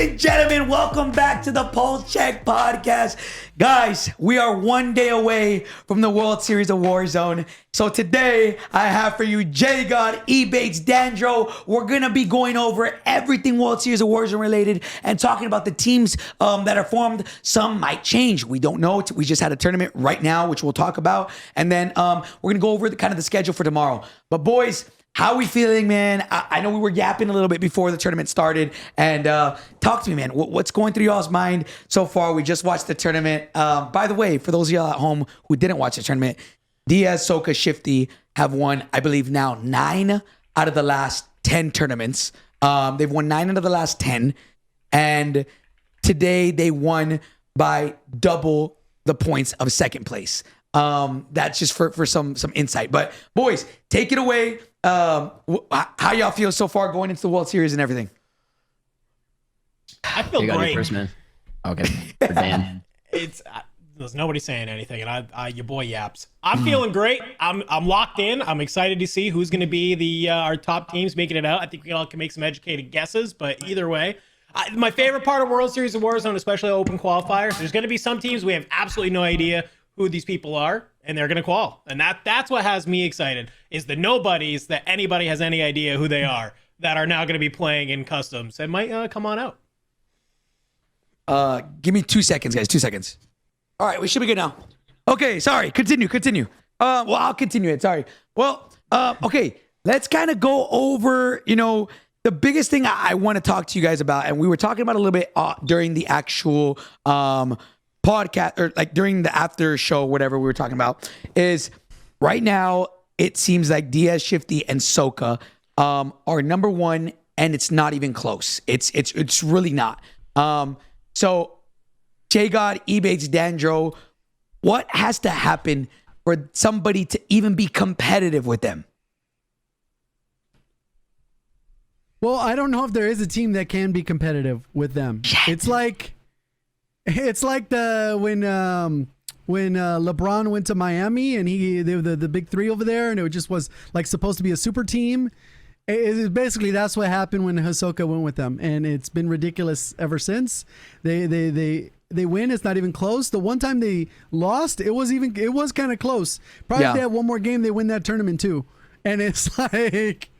and gentlemen, welcome back to the Pullze Check podcast. Guys, we are one day away from the World Series of Warzone. So today, I have for you JGOD, Ebatez, Dandro. We're going to be going over everything World Series of Warzone related and talking about the teams that are formed. Some might change. We don't know. We just had a tournament right now, which we'll talk about. And then we're going to go over the schedule for tomorrow. But boys, how are we feeling, man? I know we were yapping a little bit before the tournament started. And talk to me, man. What's going through y'all's mind so far? We just watched the tournament. By the way, for those of y'all at home who didn't watch the tournament, Diaz, Soka, Shifty have won, I believe now, 9 out of the last 10 tournaments. They've won 9 out of the last 10. And today they won by double the points of second place. That's just for some insight. But boys, take it away. How y'all feel so far going into the World Series and everything? I feel great. First, man. Okay, for Dan. There's nobody saying anything, and I your boy yaps. I'm feeling great. I'm locked in. I'm excited to see who's going to be the our top teams making it out. I think we all can make some educated guesses, but either way, my favorite part of World Series of Warzone, especially open qualifiers, there's going to be some teams we have absolutely no idea who these people are, and they're going to qual. And that's what has me excited, is the nobodies that anybody has any idea who they are that are now going to be playing in customs and might come on out. Give me 2 seconds, guys. 2 seconds. All right, we should be good now. Okay, sorry. Continue. Well, I'll continue it. Sorry. Well, okay. Let's kind of go over, the biggest thing I want to talk to you guys about, and we were talking about a little bit during the actual podcast, or like during the after show, whatever we were talking about, is right now it seems like Diaz, Shifty, and Soka are number one, and it's not even close. It's really not. So JGOD, Ebatez, Dandro, what has to happen for somebody to even be competitive with them? Well, I don't know if there is a team that can be competitive with them. Shit. It's like when LeBron went to Miami and they were the big three over there, and it just was like supposed to be a super team. Basically, that's what happened when Hisoka went with them, and it's been ridiculous ever since. They win. It's not even close. The one time they lost, it was kind of close. Probably if they had one more game, they win that tournament too. And it's like,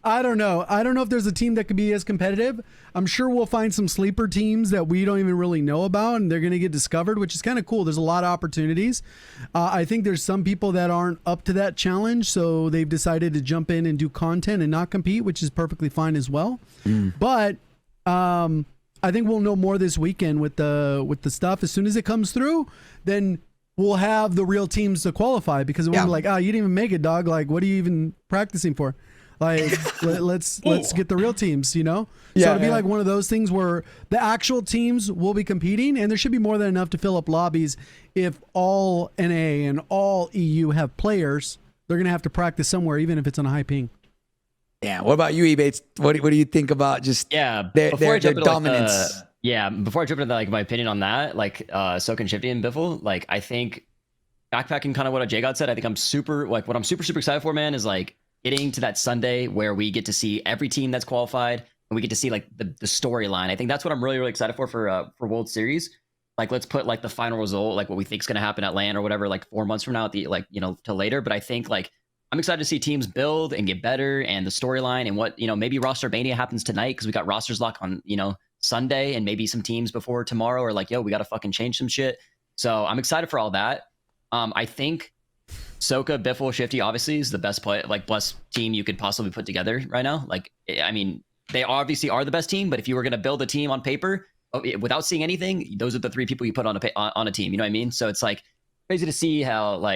I don't know. I don't know if there's a team that could be as competitive. I'm sure we'll find some sleeper teams that we don't even really know about, and they're going to get discovered, which is kind of cool. There's a lot of opportunities. I think there's some people that aren't up to that challenge, so they've decided to jump in and do content and not compete, which is perfectly fine as well. But I think we'll know more this weekend with the stuff. As soon as it comes through, then we'll have the real teams to qualify, because we'll be like, oh, you didn't even make it, dog. Like, what are you even practicing for? Like, let's get the real teams, So it'll be like one of those things where the actual teams will be competing, and there should be more than enough to fill up lobbies. If all NA and all EU have players, they're going to have to practice somewhere, even if it's on a high ping. Yeah. What about you, Ebatez? What do you think about just their dominance? Before I jump into my opinion on that, Soka and Shifty and Biffle, I think backpacking kind of what JGOD said. I think I'm super super excited for, man, is getting to that Sunday where we get to see every team that's qualified, and we get to see the storyline. I think that's what I'm really excited for World Series. Let's put the final result, what we think is going to happen at LAN or whatever, 4 months from now at the till later. But I think I'm excited to see teams build and get better, and the storyline, and what maybe Rostermania happens tonight, because we got rosters lock on Sunday, and maybe some teams before tomorrow are like, yo, we got to fucking change some shit. So I'm excited for all that. I think Soka, Biffle, Shifty obviously is the best best team you could possibly put together right now. I mean, they obviously are the best team, but if you were going to build a team on paper without seeing anything, those are the 3 people you put on a team. You know what I mean? So it's crazy to see how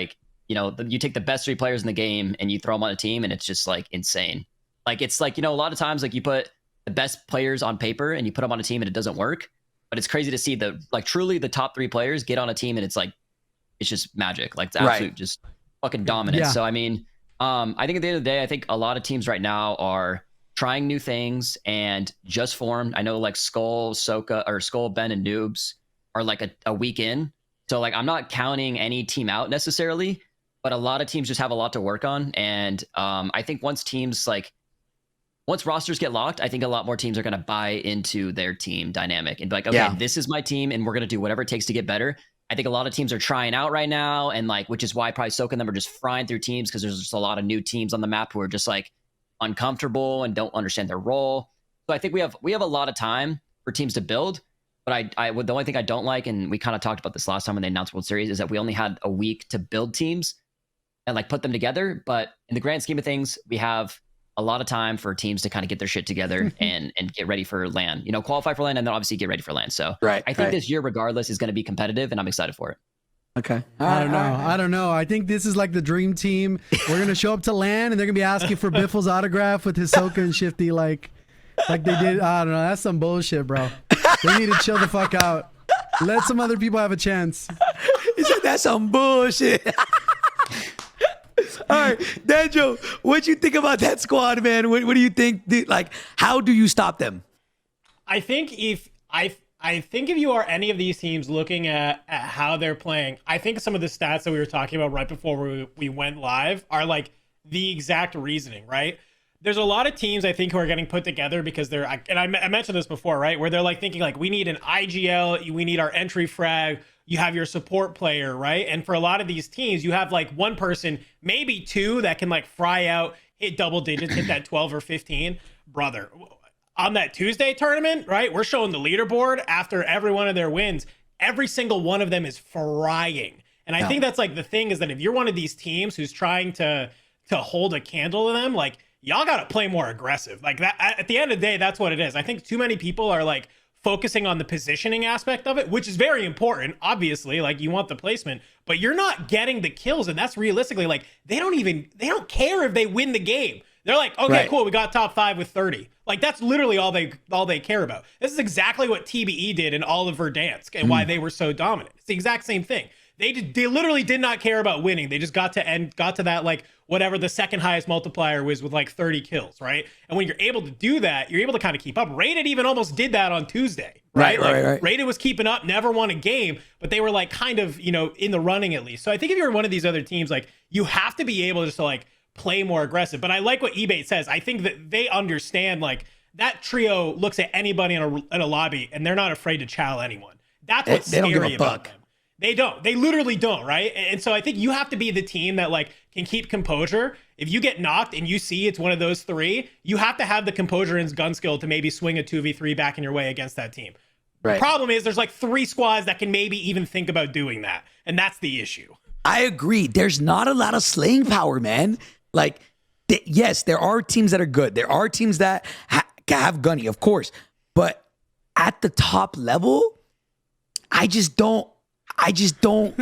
you take the best 3 players in the game and you throw them on a team, and it's just insane. It's a lot of times you put the best players on paper and you put them on a team and it doesn't work. But it's crazy to see truly the top 3 players get on a team, and it's just magic. It's absolute just fucking dominance. Yeah. So I mean, I think at the end of the day, I think a lot of teams right now are trying new things and just formed. I know Skull, Soka, or Skull, Ben, and Noobs are a week in. So I'm not counting any team out necessarily, but a lot of teams just have a lot to work on. And I think once once rosters get locked, I think a lot more teams are going to buy into their team dynamic and be like, okay, Yeah. this is my team and we're going to do whatever it takes to get better. I think a lot of teams are trying out right now, and like, which is why probably Soka and them are just frying through teams, because there's just a lot of new teams on the map who are just like uncomfortable and don't understand their role. So I think we have a lot of time for teams to build. But the only thing I don't like, and we kind of talked about this last time when they announced World Series, is that we only had a week to build teams and like put them together. But in the grand scheme of things, we have a lot of time for teams to kind of get their shit together and get ready for LAN. You know, qualify for LAN and then obviously get ready for LAN. So I think this year, regardless, is going to be competitive, and I'm excited for it. Okay. I don't know. I think this is like the dream team. We're gonna show up to LAN and they're gonna be asking for Biffle's autograph with Hisoka and Shifty, like they did. I don't know. That's some bullshit, bro. They need to chill the fuck out. Let some other people have a chance. He said that's some bullshit. All right, Dandro, what you think about that squad, man? What do you think? Like, how do you stop them? I think if you are any of these teams looking at how they're playing, I think some of the stats that we were talking about right before we went live are like the exact reasoning, right? There's a lot of teams I think who are getting put together because they're, and I mentioned this before, right? Where they're like thinking like, we need an IGL, we need our entry frag, you have your support player, right? And for a lot of these teams, you have like one person, maybe two that can like fry out, hit double digits, hit that 12 or 15. Brother, on that Tuesday tournament, right? We're showing the leaderboard after every one of their wins. Every single one of them is frying. And I think that's like the thing is that if you're one of these teams who's trying to hold a candle to them, like y'all got to play more aggressive. Like that at the end of the day, that's what it is. I think too many people are like focusing on the positioning aspect of it, which is very important. Obviously, like you want the placement, but you're not getting the kills. And that's realistically like, they don't care if they win the game. They're like, okay, cool. We got top 5 with 30. Like that's literally all they care about. This is exactly what TBE did in all of Verdansk and why they were so dominant. It's the exact same thing. They literally did not care about winning. They just got to that like whatever the second highest multiplier was with like 30 kills, right? And when you're able to do that, you're able to kind of keep up. Rated even almost did that on Tuesday, right? Right. Rated was keeping up, never won a game, but they were like kind of, you know, in the running at least. So I think if you're one of these other teams, like you have to be able just to like play more aggressive. But I like what Ebatez says. I think that they understand like that trio looks at anybody in a lobby and they're not afraid to chow anyone. That's what's they don't scary give a about fuck. them. They don't. They literally don't, right? And so I think you have to be the team that like can keep composure. If you get knocked and you see it's one of those three, you have to have the composure and gun skill to maybe swing a 2v3 back in your way against that team. Right. The problem is there's like 3 squads that can maybe even think about doing that. And that's the issue. I agree. There's not a lot of slaying power, man. Like, yes, there are teams that are good. There are teams that have gunny, of course. But at the top level, I just don't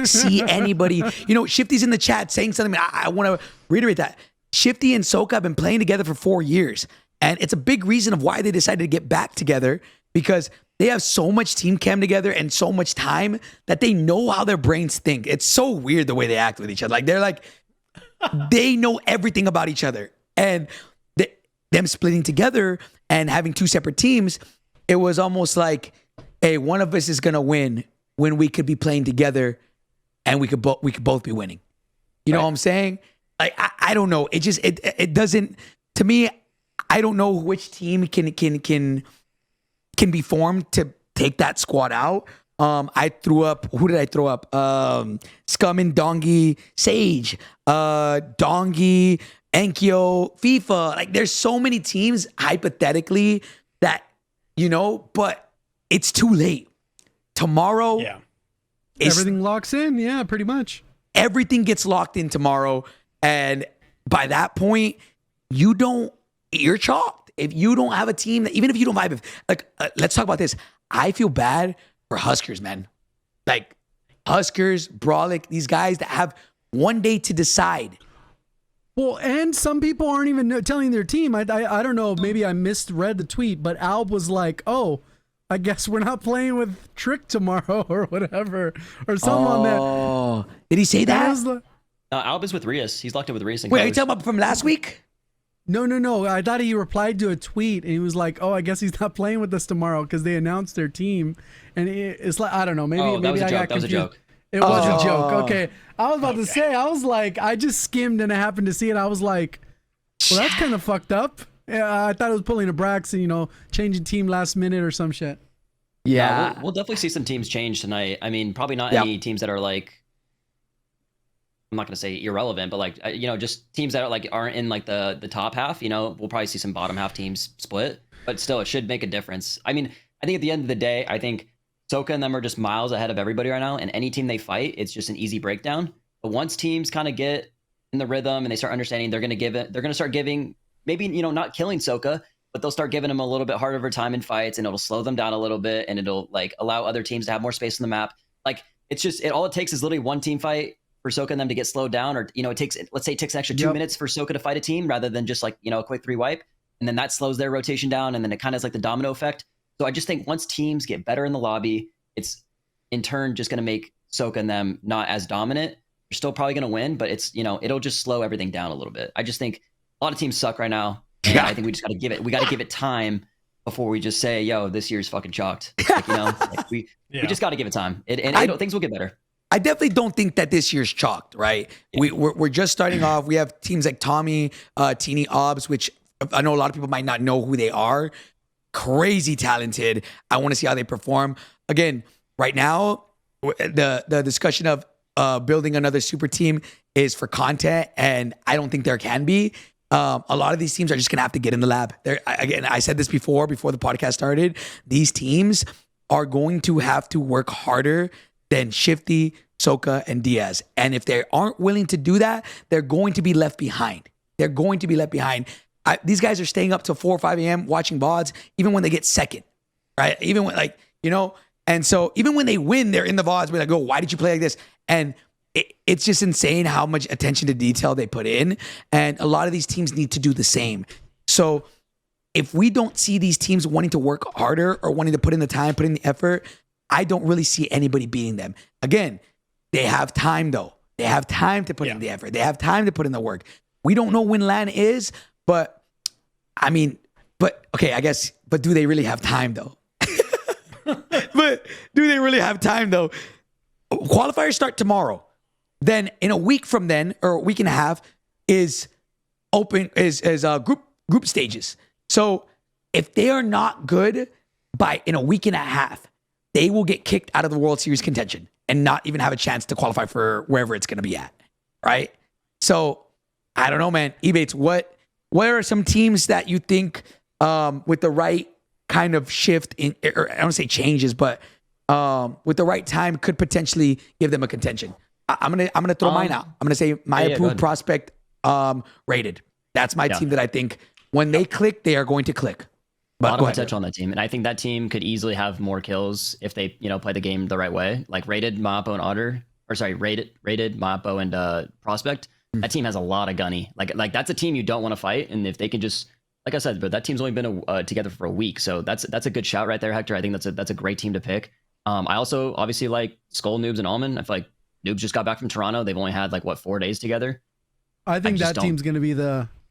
see anybody. You know, Shifty's in the chat saying something. I want to reiterate that. Shifty and Soka have been playing together for 4 years. And it's a big reason of why they decided to get back together, because they have so much team cam together and so much time that they know how their brains think. It's so weird the way they act with each other. Like they're like, they know everything about each other. And them splitting together and having 2 separate teams, it was almost like, hey, one of us is going to win when we could be playing together and we could both be winning. You know what I'm saying? Like, I don't know. It just, it doesn't, to me, I don't know which team can be formed to take that squad out. I threw up, who did I throw up? Scum and Dongi, Sage, Dongi, Enkyo, FIFA. Like there's so many teams hypothetically that, you know, but it's too late. Tomorrow, Everything locks in. Yeah, pretty much. Everything gets locked in tomorrow. And by that point, you're chalked. If you don't have a team that, even if you don't vibe, let's talk about this. I feel bad for Huskers, man. Like Huskers, Brawlic, these guys that have one day to decide. Well, and some people aren't even telling their team. I don't know. Maybe I misread the tweet, but Alb was like, oh, I guess we're not playing with Trick tomorrow or whatever, or something on that. Oh, did he say that? Alb is with Rias. He's locked in with Rias. Wait, are you talking about from last week? No. I thought he replied to a tweet and he was like, "Oh, I guess he's not playing with us tomorrow because they announced their team." And it's like, I don't know. Maybe that was a I joke. got That was a confused. joke. It was a joke. Okay, I was about to say. I was like, I just skimmed and I happened to see it. I was like, well, that's kind of fucked up. Yeah, I thought it was pulling a Braxton, changing team last minute or some shit. Yeah. We'll definitely see some teams change tonight. I mean, probably not Yep. any teams that are like, I'm not going to say irrelevant, but like, just teams that are like aren't in like the top half, we'll probably see some bottom half teams split, but still it should make a difference. I mean, I think at the end of the day, I think Soka and them are just miles ahead of everybody right now, and any team they fight, it's just an easy breakdown. But once teams kind of get in the rhythm and they start understanding, they're going to start giving, maybe, not killing Soka, but they'll start giving them a little bit harder of a time in fights, and it'll slow them down a little bit, and it'll like allow other teams to have more space on the map. Like it's just, all it takes is literally one team fight for Soka and them to get slowed down, or, let's say it takes an extra 2 minutes for Soka to fight a team rather than just like, a quick 3 wipe. And then that slows their rotation down. And then it kind of is like the domino effect. So I just think once teams get better in the lobby, it's in turn just going to make Soka and them not as dominant. They're still probably going to win, but it's, it'll just slow everything down a little bit. I just think a lot of teams suck right now. And I think we just got to give it time before we just say, yo, this year's fucking chalked. Like, we just got to give it time. Things will get better. I definitely don't think that this year's chalked, right? Yeah. We're just starting off. We have teams like Tommy, Teeny, Obs, which I know a lot of people might not know who they are. Crazy talented. I want to see how they perform. Again, right now, the discussion of building another super team is for content, and I don't think there can be. A lot of these teams are just gonna have to get in the lab. Again, I said this before the podcast started. These teams are going to have to work harder than Shifty, Soka, and Diaz. And if they aren't willing to do that, they're going to be left behind. They're going to be left behind. These guys are staying up till 4 or 5 a.m. watching VODs, even when they get second, right? Even when and so even when they win, they're in the VODs. We're like, oh, why did you play like this? And it's just insane how much attention to detail they put in. And a lot of these teams need to do the same. So if we don't see these teams wanting to work harder or wanting to put in the time, put in the effort, I don't really see anybody beating them. Again, they have time though. They have time to put in the effort. They have time to put in the work. We don't know when LAN is, but okay, I guess, but do they really have time though? But do they really have time though? Qualifiers start tomorrow. Then in a week from then, or a week and a half, is group stages. So if they are not good in a week and a half, they will get kicked out of the World Series contention and not even have a chance to qualify for wherever it's going to be at, right? So I don't know, man. Ebatez, what are some teams that you think with the right kind of shift in, or I don't say changes, but with the right time could potentially give them a contention? I'm gonna throw mine out. I'm gonna say my approved prospect, Rated. That's my team that I think when they click, they are going to click. But a lot of potential on that team, and I think that team could easily have more kills if they, play the game the right way. Like Rated, Maapo, and Otter, Rated, Maapo, and Prospect. That team has a lot of gunny. Like that's a team you don't want to fight, and if they can just, like I said, but that team's only been together for a week, so that's a good shout right there, Hector. I think that's a great team to pick. I also obviously like Skull, Noobs, and Almond. I feel like Noobs just got back from Toronto. They've only had 4 days together. I think that team's going to be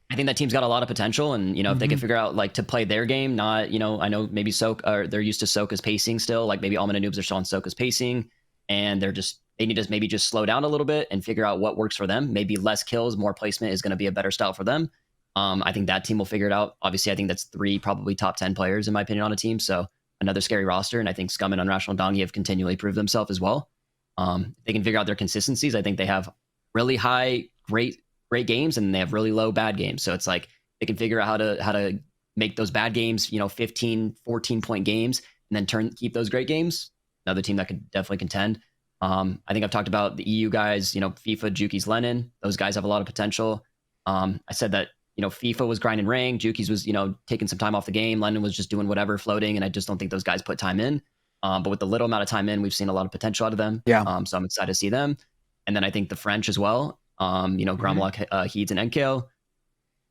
I think that team's got a lot of potential, and if they can figure out to play their game, not I know maybe they're used to Soka's pacing still. Like maybe Almond and Noobs are still on Soka's pacing, and they need to maybe just slow down a little bit and figure out what works for them. Maybe less kills, more placement is going to be a better style for them. I think that team will figure it out. Obviously, I think that's 3 probably top 10 players in my opinion on a team. So another scary roster, and I think Scum and Unrational Dongi have continually proved themselves as well. If they can figure out their consistencies, I think they have really high, great games, and they have really low bad games. So it's like they can figure out how to make those bad games, 15, 14-point games, and then keep those great games. Another team that could definitely contend. I think I've talked about the EU guys, FIFA, Juki's, Lennon. Those guys have a lot of potential. I said that, FIFA was grinding rank. Juki's was, taking some time off the game. Lennon was just doing whatever, floating, and I just don't think those guys put time in. But with the little amount of time in, we've seen a lot of potential out of them. Yeah. So I'm excited to see them. And then I think the French as well. Gromlock, Heeds, and NKO.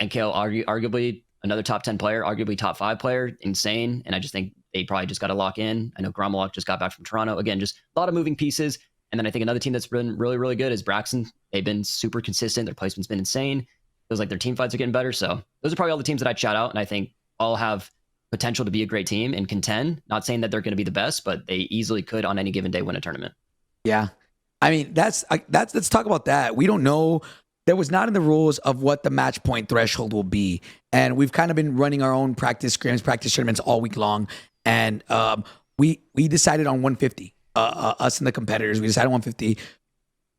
NKO arguably another top 10 player, arguably top 5 player, insane. And I just think they probably just got to lock in. I know Gromlock just got back from Toronto. Again, just a lot of moving pieces. And then I think another team that's been really, really good is Braxton. They've been super consistent. Their placement's been insane. Feels like their team fights are getting better. So those are probably all the teams that I'd shout out. And I think all have potential to be a great team and contend. Not saying that they're going to be the best, but they easily could on any given day win a tournament. Yeah. I mean, let's talk about that. We don't know there was not in the rules of what the match point threshold will be. And we've kind of been running our own practice scrims, practice tournaments all week long. And we decided on 150. Us and the competitors, we decided 150.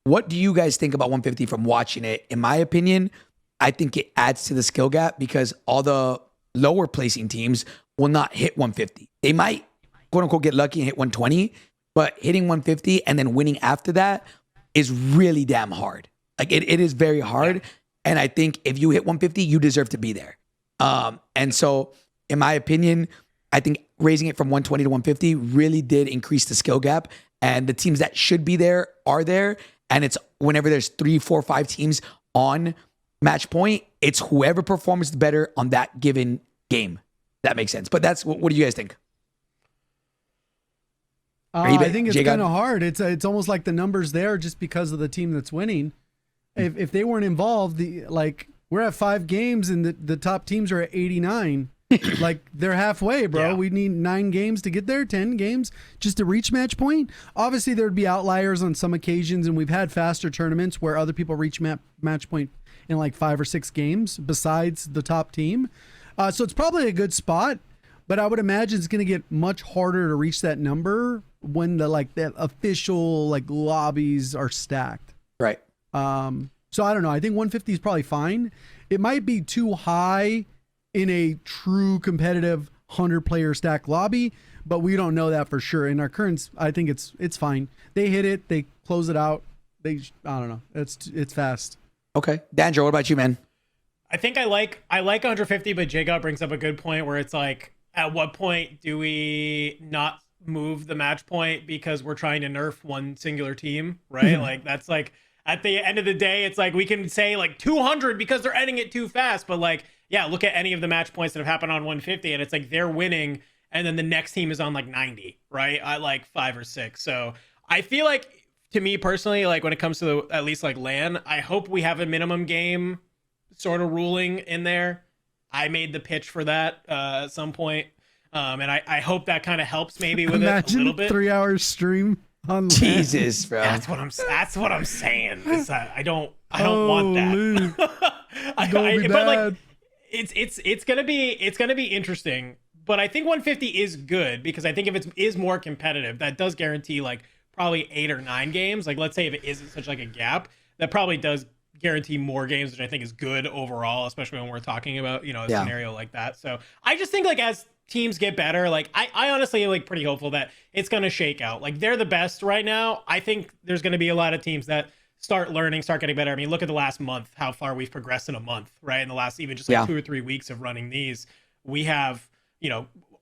What do you guys think about 150 from watching it? In my opinion, I think it adds to the skill gap because all the lower placing teams will not hit 150. They might, quote unquote, get lucky and hit 120, but hitting 150 and then winning after that is really damn hard. Like it is very hard. And I think if you hit 150, you deserve to be there. And so in my opinion, I think raising it from 120 to 150 really did increase the skill gap. And the teams that should be there are there. And it's whenever there's 3, 4, 5 teams on match point, it's whoever performs better on that given game. That makes sense. But that's what do you guys think? I think it's kind of hard. It's almost like the numbers there just because of the team that's winning. If they weren't involved, we're at 5 games and the top teams are at 89. Like they're halfway, bro. Yeah. We need 9 games to get there, 10 games just to reach match point. Obviously, there'd be outliers on some occasions, and we've had faster tournaments where other people reach match point in like 5 or 6 games besides the top team. So it's probably a good spot, but I would imagine it's going to get much harder to reach that number when the official lobbies are stacked. Right. So I don't know. I think 150 is probably fine. It might be too high in a true competitive 100-player stack lobby, but we don't know that for sure. In our currents, I think it's fine. They hit it, they close it out. I don't know. It's fast. Okay, Dandro, what about you, man? I think I like 150, but JGOD brings up a good point where it's like, at what point do we not move the match point because we're trying to nerf one singular team, right? Like that's like at the end of the day, it's like we can say like 200 because they're ending it too fast, but like, yeah, look at any of the match points that have happened on 150 and it's like they're winning and then the next team is on like 90, right? I like 5 or 6. So I feel like, to me personally, like when it comes to at least like LAN, I hope we have a minimum game sort of ruling in there. I made the pitch for that at some point. And I hope that kind of helps maybe with it a little bit. 3-hour stream on Jesus, bro. That's what I'm saying. I don't want that. But like it's gonna be interesting. But I think 150 is good because I think if it is more competitive, that does guarantee like probably 8 or 9 games. Like let's say if it isn't such like a gap, that probably does guarantee more games, which I think is good overall, especially when we're talking about, a scenario like that. So I just think like as teams get better, like I honestly am like pretty hopeful that it's going to shake out. Like they're the best right now. I think there's going to be a lot of teams that start learning, start getting better. I mean, look at the last month, how far we've progressed in a month, right? In the last even just like 2 or 3 weeks of running these, we have,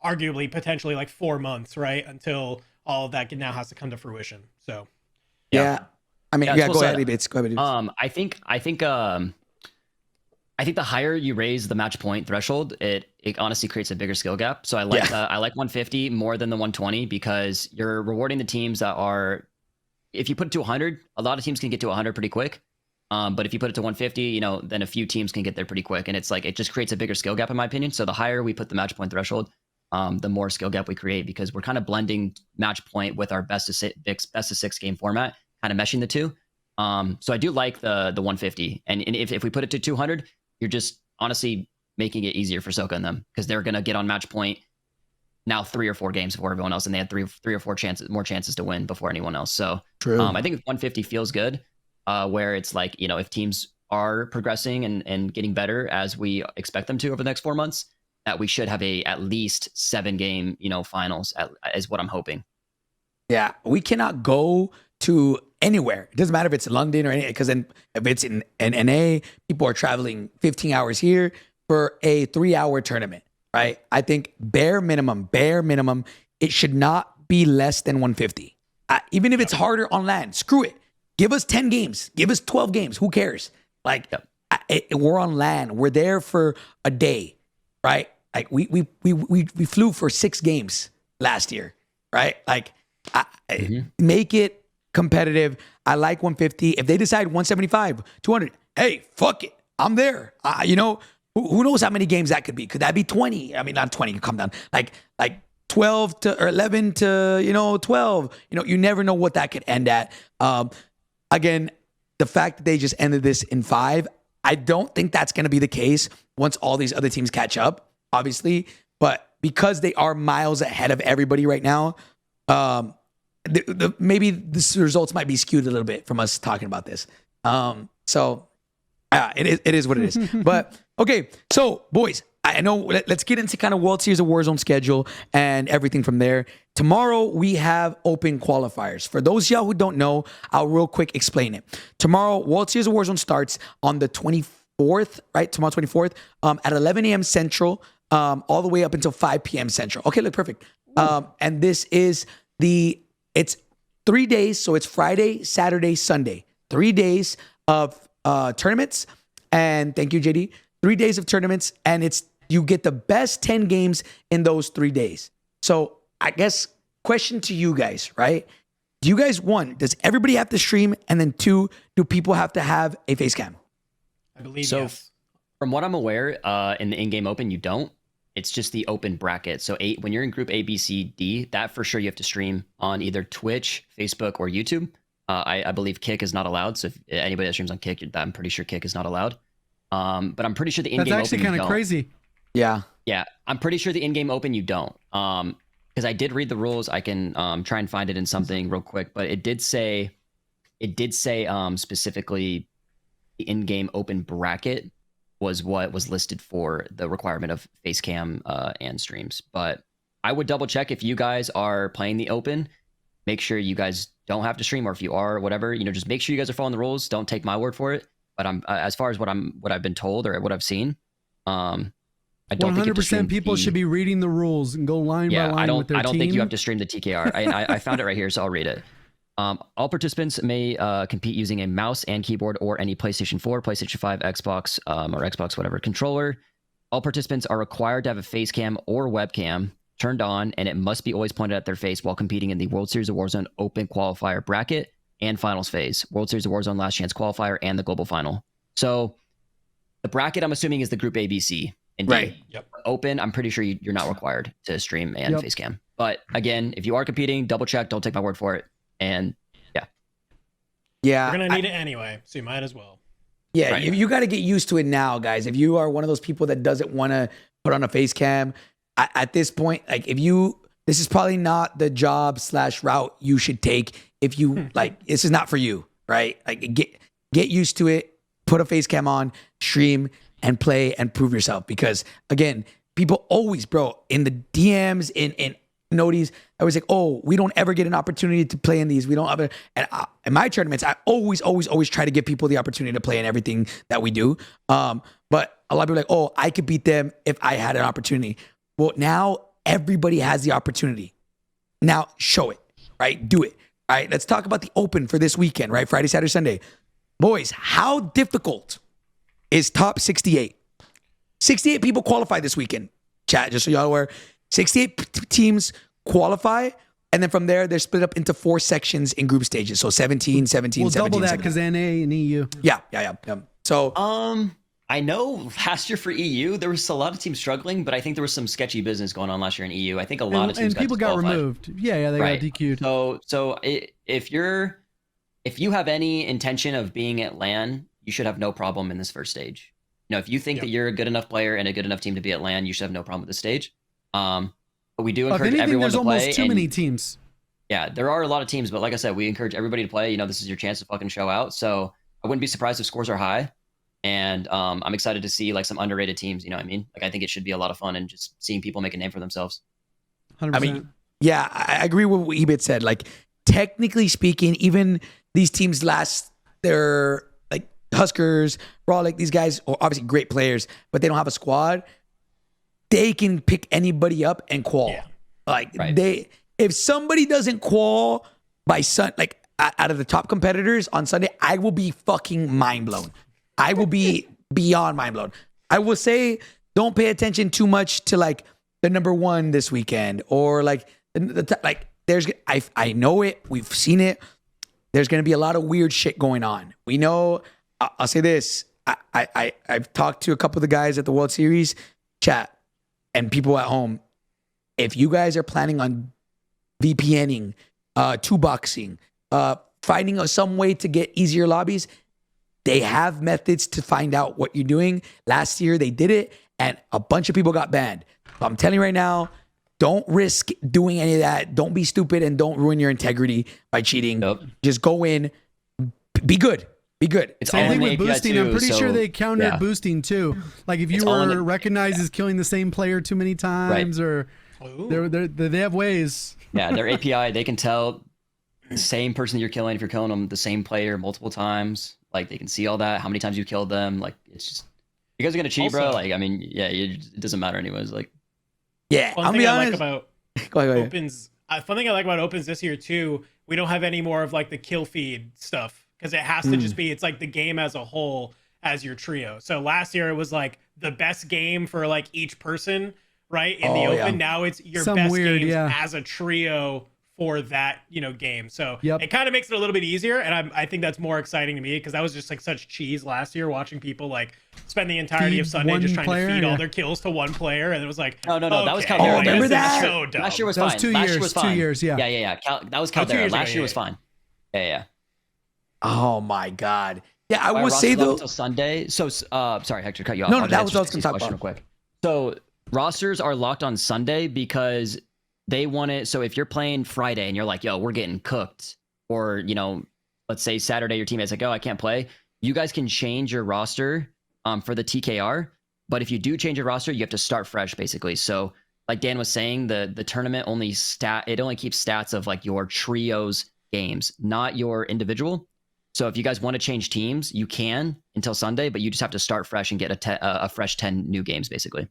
arguably potentially like 4 months, right? Until all of that now has to come to fruition. So yeah. I mean, go ahead, Ebatez. Go ahead. I think the higher you raise the match point threshold, it honestly creates a bigger skill gap. So I like I like 150 more than the 120 because you're rewarding the teams that are. If you put it to 100, a lot of teams can get to 100 pretty quick. But if you put it to 150, then a few teams can get there pretty quick, and it's like it just creates a bigger skill gap in my opinion. So the higher we put the match point threshold, the more skill gap we create because we're kind of blending match point with our best of 6 game format, kind of meshing the two. So I do like the 150, and if we put it to 200. You're just honestly making it easier for Soka and them because they're gonna get on match point now 3 or 4 games before everyone else, and they had three or four more chances to win before anyone else. So I think 150 feels good, where it's like if teams are progressing and getting better as we expect them to over the next 4 months, that we should have at least 7 game finals is what I'm hoping. Yeah, we cannot go to anywhere. It doesn't matter if it's London or anything, because then if it's in NA, people are traveling 15 hours here for a 3-hour tournament, right? I think bare minimum, it should not be less than 150. Even if it's harder on land, screw it. Give us 10 games. Give us 12 games. Who cares? Like, we're on land. We're there for a day, right? Like, we flew for 6 games last year, right? Like, make it competitive. I like 150. If they decide 175, 200, hey, fuck it. I'm there. Who knows how many games that could be? Could that be 20? I mean, not 20, come down. Like 12 to or 11 to 12. You never know what that could end at. Again, the fact that they just ended this in 5, I don't think that's going to be the case once all these other teams catch up, obviously. But because they are miles ahead of everybody right now, maybe the results might be skewed a little bit from us talking about this. It is what it is. But okay, so boys, I know. Let's get into kind of World Series of Warzone schedule and everything from there. Tomorrow we have open qualifiers. For those of y'all who don't know, I'll real quick explain it. Tomorrow, World Series of Warzone starts on the 24th, right? Tomorrow, 24th, at 11 a.m. Central, all the way up until 5 p.m. Central. Okay, look, perfect. And this is it's 3 days, so it's Friday, Saturday, Sunday. 3 days of tournaments, and thank you, JD. 3 days of tournaments, and you get the best 10 games in those 3 days. So I guess question to you guys, right? Do you guys, one, does everybody have to stream? And then 2, do people have to have a face cam? I believe So yes. from what I'm aware, in the in-game open, you don't. It's just the open bracket. So when you're in group A, B, C, D, that for sure you have to stream on either Twitch, Facebook, or YouTube. I believe Kick is not allowed. So if anybody that streams on Kick, I'm pretty sure Kick is not allowed. But I'm pretty sure the in-game That's actually open kind of crazy. Yeah. Yeah, I'm pretty sure the in-game open you don't. Because I did read the rules. I can try and find it in something real quick, but it did say specifically the in-game open bracket was what was listed for the requirement of face cam and streams. But I would double check if you guys are playing the open. Make sure you guys don't have to stream, or if you are, whatever, just make sure you guys are following the rules. Don't take my word for it. But I'm as far as what I've been told or what I've seen, I don't think you have to 100% stream people the- should be reading the rules and go line by line with their I don't team. think you have to stream the TKR. I found it right here, so I'll read it. All participants may compete using a mouse and keyboard or any PlayStation 4, PlayStation 5, Xbox, or Xbox whatever controller. All participants are required to have a face cam or webcam turned on, and it must be always pointed at their face while competing in the World Series of Warzone Open Qualifier Bracket and Finals Phase, World Series of Warzone Last Chance Qualifier, and the Global Final. So the bracket, I'm assuming, is the Group ABC. And Right. Yep. Open, I'm pretty sure you're not required to stream and face cam. But again, if you are competing, double check. Don't take my word for it. And Yeah. We're gonna need it anyway, so you might as well. Yeah, Right. you got to get used to it now, guys. If you are one of those people that doesn't want to put on a face cam, at this point, like this is probably not the job / route you should take. If you this is not for you, right? Like get used to it. Put a face cam on, stream, and play and prove yourself. Because again, people always, bro, in the DMs, in noties, I was like, oh, we don't ever get an opportunity to play in these. We don't ever. And in my tournaments, I always try to give people the opportunity to play in everything that we do. But a lot of people are like, oh, I could beat them if I had an opportunity. Well, now everybody has the opportunity. Now show it, right? Do it. All right, let's talk about the open for this weekend, right? Friday, Saturday, Sunday. Boys, how difficult is top 68? 68 people qualify this weekend. Chat, just so y'all are aware. 68 teams qualify, and then from there, they're split up into 4 sections in group stages. So 17, 17, We'll 17, double that 17. because NA and EU. Yeah. So I know last year for EU, there was a lot of teams struggling, but I think there was some sketchy business going on last year in EU. I think a lot of teams and people got disqualified. removed. Yeah, they Right. got DQ'd. So if you have any intention of being at LAN, you should have no problem in this first stage. If you think that you're a good enough player and a good enough team to be at LAN, you should have no problem with this stage. But we do If encourage anything, everyone there's to play. almost too many teams. Yeah, there are a lot of teams, but like I said, we encourage everybody to play. This is your chance to fucking show out. So I wouldn't be surprised if scores are high. And I'm excited to see some underrated teams. You know what I mean? I think it should be a lot of fun and just seeing people make a name for themselves. 100%. I mean, yeah, I agree with what Ebatez said. Like, technically speaking, even these teams they're like Huskers, Raw, like these guys are obviously great players, but they don't have a squad. They can pick anybody up and qual. Yeah. Like Right. if somebody doesn't qual by out of the top competitors on Sunday, I will be fucking mind blown. I will be beyond mind blown. I will say, don't pay attention too much to the number 1 this weekend or there's I know it. We've seen it. There's going to be a lot of weird shit going on. We know. I'll say this. I've talked to a couple of the guys at the World Series chat and people at home. If you guys are planning on VPNing, 2-boxing, finding some way to get easier lobbies, they have methods to find out what you're doing. Last year they did it, and a bunch of people got banned. So I'm telling you right now, don't risk doing any of that. Don't be stupid and don't ruin your integrity by cheating. Nope. Just go in, be good. Be good. It's Same all thing in with the API boosting. too, I'm pretty so- sure they countered yeah. boosting too. Like if you It's all in were the- recognized as killing the same player too many times, or they have ways. Yeah, their API, they can tell the same person you're killing if you're killing them, the same player multiple times. Like they can see all that, how many times you killed them. Like it's just, you guys are gonna cheat, bro. Also- Like I mean, yeah, it doesn't matter anyways. Like Yeah, One I'll thing be I like honest. about Go ahead. opens, fun thing I like about opens this year too, we don't have any more of like the kill feed stuff because it has to just be, it's like the game as a whole as your trio. So last year it was like the best game for like each person, right? In the Oh, open. yeah. Now it's your Some best weird, games yeah. as a trio for that, game. So Yep. it kind of makes it a little bit easier. And I think that's more exciting to me because that was just like such cheese last year, watching people like spend the entirety of Feed Sunday one just trying player, to feed yeah. all their kills to one player. And it was like, no, that was okay, Caldera. Oh, remember this is that? so dumb. last year was That was fine. 2 Last years, year was 2 fine. years, yeah. That was 2 Caldera. years Last ago, year yeah, was yeah. fine. Yeah. Oh my God. Yeah, I Why will are say rosters up though. until Sunday. So sorry, Hector, cut you off. No, I'll that just was what I was answer gonna this talk question real quick. So rosters are locked on Sunday because they want it. So if you're playing Friday and you're like, yo, we're getting cooked, or let's say Saturday your teammate's like, oh, I can't play. You guys can change your roster for the TKR, but if you do change your roster, you have to start fresh basically. So like Dan was saying, the tournament only keeps stats of like your trios games, not your individual. So if you guys want to change teams, you can until Sunday, but you just have to start fresh and get a fresh 10 new games basically.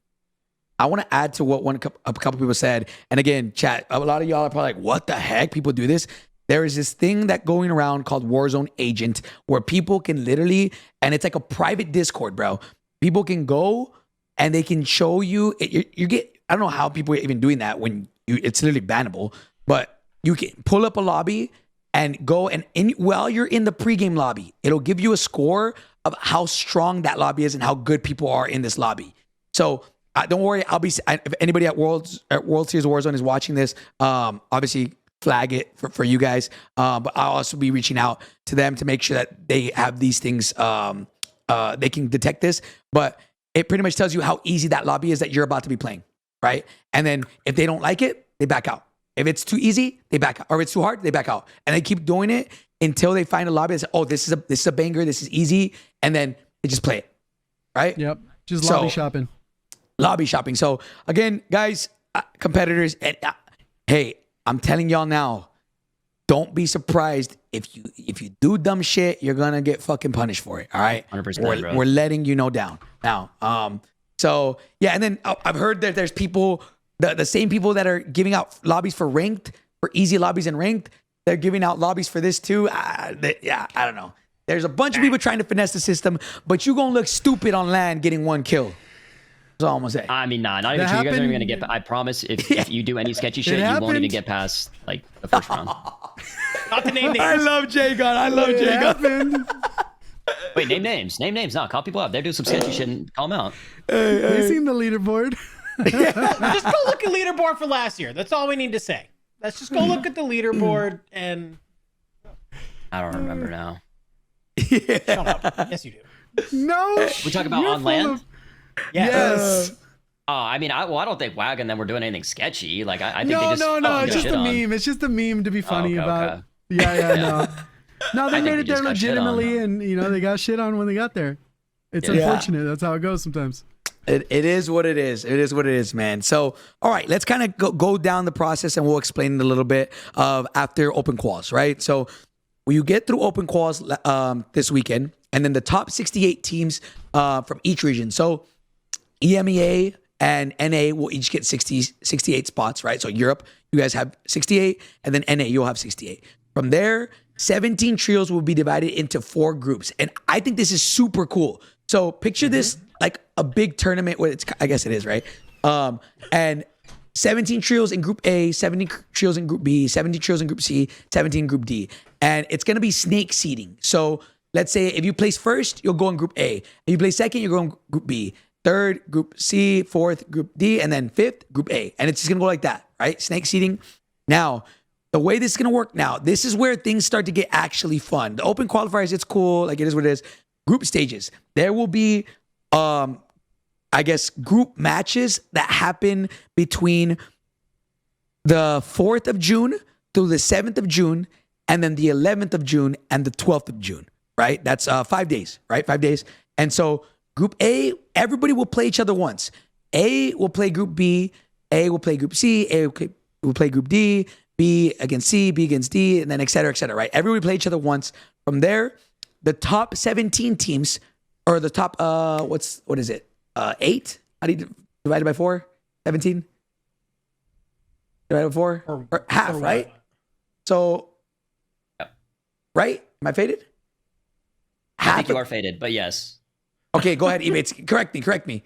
I want to add to what a couple people said. And again, chat, a lot of y'all are probably like, what the heck? People do this. There is this thing that going around called Warzone Agent where people can literally, and it's like a private Discord, bro. People can go and they can show you, you get, I don't know how people are even doing that when it's literally bannable, but you can pull up a lobby and go and while you're in the pregame lobby, it'll give you a score of how strong that lobby is and how good people are in this lobby. So don't worry, if anybody at World Series of Warzone is watching this, obviously flag it for you guys. But I'll also be reaching out to them to make sure that they have these things, they can detect this. But it pretty much tells you how easy that lobby is that you're about to be playing, right? And then if they don't like it, they back out. If it's too easy, they back out. Or if it's too hard, they back out. And they keep doing it until they find a lobby that says, oh, this is a banger, this is easy, and then they just play it, right? Yep. Just So- lobby shopping. Lobby shopping. So again, guys, competitors, and hey, I'm telling y'all now, don't be surprised if you do dumb shit, you're gonna get fucking punished for it. All right, 100%, bro. we're letting you know down now. So yeah, and then I've heard that there's people, the same people that are giving out lobbies for ranked, for easy lobbies and ranked, they're giving out lobbies for this too. I don't know. There's a bunch of people trying to finesse the system, but you gonna look stupid on land getting one kill. That's all I'm gonna say. I mean, not even That true. You guys aren't even happened- gonna get. I promise, if you do any sketchy shit, you won't even happened. get past like the first round. Not to name I names. love JGOD. I love It JGOD. Oh, happened. Wait, name names. Name names. No, call people out. They're doing some sketchy shit and call them out. They seen the leaderboard. Just go look at leaderboard for last year. That's all we need to say. Let's just go look at the leaderboard and I don't remember now. shut up. Yes, you do. No. We talk about you're on full land. of- Yes. Yes. I mean, I don't think WAG and them were doing anything sketchy. Like, I think they No, just no, no. fucking It's got just shit a on. meme. It's just a meme to be funny okay, about. okay. Yeah, no. No, they I think made they it there just got shit on. legitimately, and they got shit on when they got there. It's Yeah. unfortunate. That's how it goes sometimes. It is what it is. It is what it is, man. So, all right, let's kind of go down the process and we'll explain it a little bit of after open quals, right? So, when you get through open quals this weekend, and then the top 68 teams from each region. So, EMEA and NA will each get 68 spots, right? So, Europe, you guys have 68, and then NA, you'll have 68. From there, 17 trios will be divided into 4 groups. And I think this is super cool. So picture this like a big tournament. I guess it is, right? And 17 trios in Group A, 17 trios in Group B, 17 trios in Group C, 17 in Group D. And it's going to be snake seeding. So let's say if you place first, you'll go in Group A. If you place second, you'll go in Group B. Third, Group C. Fourth, Group D. And then fifth, Group A. And it's just going to go like that, right? Snake seeding. Now, the way this is going to work now, this is where things start to get actually fun. The open qualifiers, it's cool. Like it is what it is. group stages. There will be, I guess, group matches that happen between the 4th of June through the 7th of June, and then the 11th of June and the 12th of June, right? That's 5 days, right? 5 days. And so Group A, everybody will play each other once. A will play Group B, A will play Group C, A will play Group D, B against C, B against D, and then et cetera, right? Everybody play each other once. From there, the top 17 teams, or the top, what is it? 8? How do you divide it by 4? 17? Divided by 4? Or half, right? So, right? Am I faded? I think you are faded, but yes. Okay, go ahead, Ebatez. Correct me.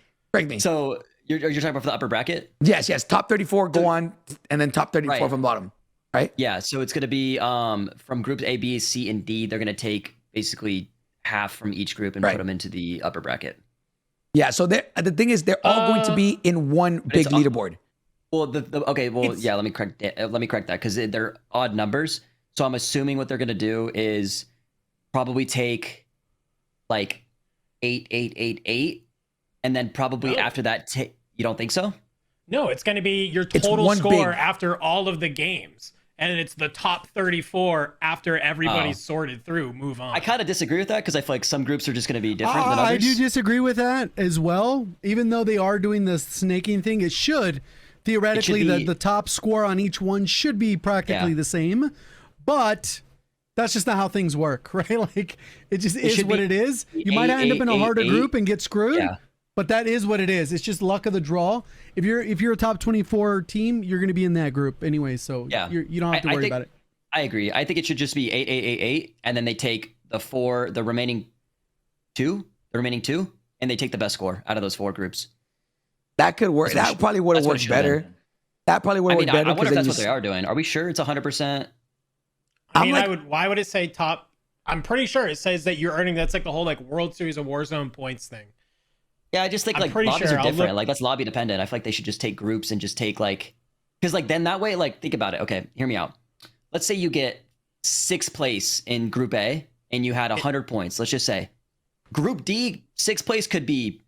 So you're talking about for the upper bracket? Yes. Top 34 go on, and then top 34 Right. from bottom, right? Yeah. So it's going to be from groups A, B, C, and D. They're going to take basically half from each group and Right. put them into the upper bracket. Yeah. So the thing is, they're all going to be in one big it's all- leaderboard. Well, okay. Well, yeah. Let me correct that because they're odd numbers. So I'm assuming what they're going to do is probably take like 8, 8, 8, 8, and then probably after that, you don't think so? No, it's going to be your It's total one score big- after all of the games. And it's the top 34 after everybody's sorted through. Move on. I kind of disagree with that because I feel like some groups are just going to be different than I others. do disagree with that as well. Even though they are doing the snaking thing, it should theoretically be- the top score on each one should be practically Yeah. the same, but that's just not how things work, right? Like it just is should what be it is. You 8, might end up in a 8, harder 8. group and get screwed. Yeah. But that is what it is. It's just luck of the draw. If you're a top 24 team, you're going to be in that group anyway. So Yeah. you don't have to I worry think- about it. I agree. I think it should just be 8, 8, 8, 8, and then they take the remaining two, and they take the best score out of those 4 groups. That could work. That's what That probably would have that's what it worked should better. have That probably would I have mean, worked better. I wonder if because that's what they are doing. Are we sure it's 100%? I I'm mean, like- why would it say top? I'm pretty sure it says that you're earning, that's like the whole like World Series of Warzone points thing. Yeah, I just think I'm like pretty lobbies sure. are I'll different. look- Like that's lobby dependent. I feel like they should just take groups and just take like, because like then that way, like think about it. Okay, hear me out. Let's say you get 6th place in Group A and you had 100 points. Let's just say Group D 6th place could be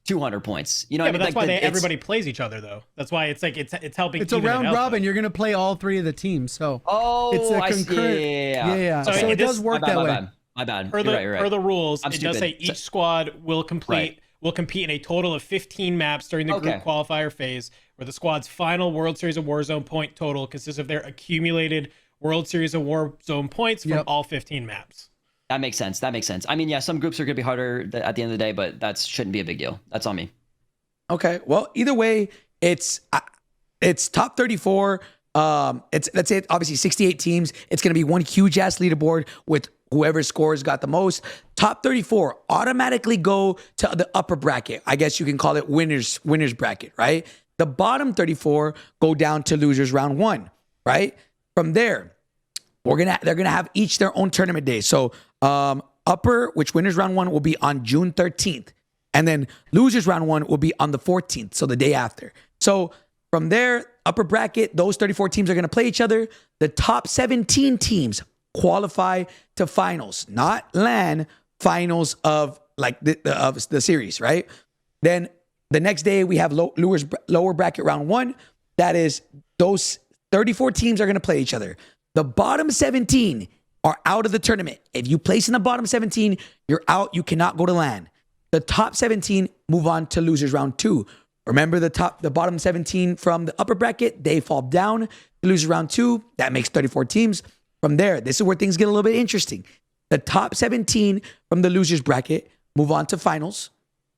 200 points. You know Yeah, what but I mean? that's why Like, everybody plays each other though. That's why it's like it's helping. It's a even it round out, robin. though. You're going to play all 3 of the teams. So Oh, it's a I see. concurrent. Yeah. So So, it this- does work My bad, that my way. bad. My bad. Per You're right, you're right. the rules, I'm it does stupid. say each squad will compete in a total of 15 maps during the Okay. group qualifier phase, where the squad's final World Series of Warzone point total consists of their accumulated World Series of Warzone points from Yep. all 15 maps. That makes sense. I mean, yeah, some groups are going to be harder at the end of the day, but that shouldn't be a big deal. That's on me. Okay. Well, either way, it's top 34. It's let's say obviously 68 teams. It's going to be one huge ass leaderboard with whoever scores got the most. Top 34 automatically go to the upper bracket. I guess you can call it winners bracket, right? The bottom 34 go down to losers round 1, right? From there, they're gonna have each their own tournament day. So upper, which winners round 1 will be on June 13th. And then losers round 1 will be on the 14th, so the day after. So from there, upper bracket, those 34 teams are going to play each other. The top 17 teams qualify to finals, not LAN, finals of like the series, right? Then the next day we have lower bracket round 1. That is those 34 teams are going to play each other. The bottom 17 are out of the tournament. If you place in the bottom 17, you're out. You cannot go to LAN. The top 17 move on to losers round 2. Remember the bottom 17 from the upper bracket, they fall down to losers round 2. That makes 34 teams. From there, this is where things get a little bit interesting. The top 17 from the losers bracket move on to finals,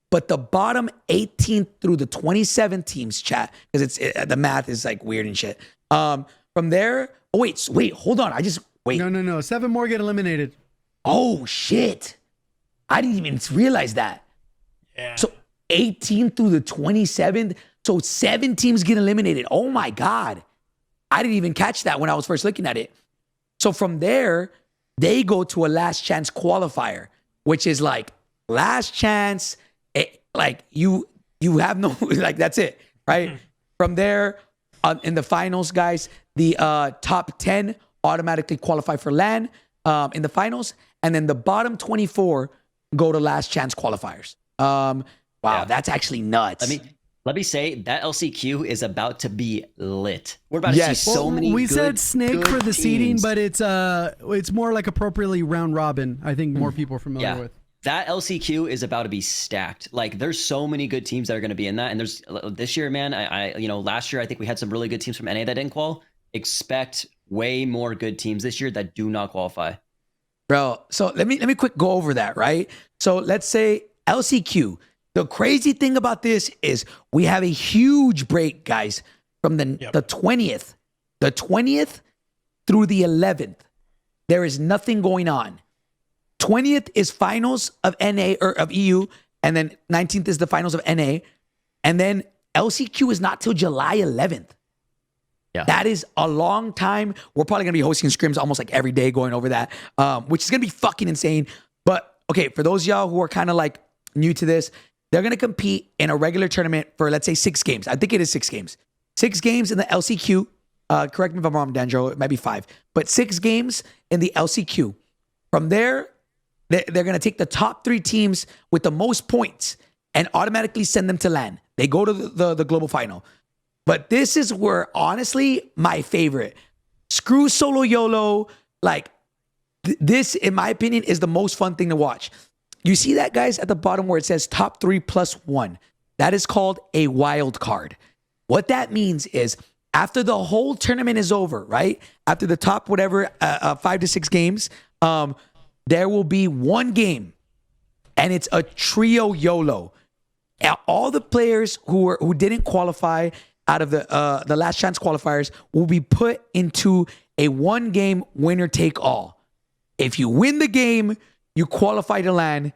but the bottom 18 through the 27 teams, chat, because the math is like weird and shit. From there, wait, hold on. No. 7 more get eliminated. Oh shit. I didn't even realize that. Yeah. So 18 through the 27th. So 7 teams get eliminated. Oh my God. I didn't even catch that when I was first looking at it. So from there, they go to a last chance qualifier, which is like last chance. Like you have no, like that's it, right? From there, in the finals, guys, the top 10 automatically qualify for LAN in the finals. And then the bottom 24 go to last chance qualifiers. Wow, Yeah. that's actually nuts. Let me say that LCQ is about to be lit. We're about to Yes. see so many. We good, said snake good for the seeding, teams. but it's more like appropriately round robin. I think more people are familiar with. That LCQ is about to be stacked. Like, there's so many good teams that are going to be in that. And there's this year, man. Last year I think we had some really good teams from NA that didn't qual. Expect way more good teams this year that do not qualify. Bro, so let me quick go over that, right? So let's say LCQ. The crazy thing about this is we have a huge break, guys, from the 20th. The 20th through the 11th. There is nothing going on. 20th is finals of NA or of EU, and then 19th is the finals of NA. And then LCQ is not till July 11th. Yeah. That is a long time. We're probably going to be hosting scrims almost like every day going over that, which is going to be fucking insane. But okay, for those of y'all who are kind of like new to this, they're going to compete in a regular tournament for, let's say, 6 games. I think it is 6 games. 6 games in the LCQ. Correct me if I'm wrong, Dandro. It might be 5. But 6 games in the LCQ. From there, they're going to take the top 3 teams with the most points and automatically send them to LAN. They go to the global final. But this is where, honestly, my favorite. Screw solo YOLO. Like, this, in my opinion, is the most fun thing to watch. You see that, guys, at the bottom where it says top 3 plus 1. That is called a wild card. What that means is after the whole tournament is over, right? After the top whatever 5 to 6 games, there will be one game, and it's a trio YOLO. All the players who didn't qualify out of the last chance qualifiers will be put into a 1-game winner take all. If you win the game, you qualify to LAN.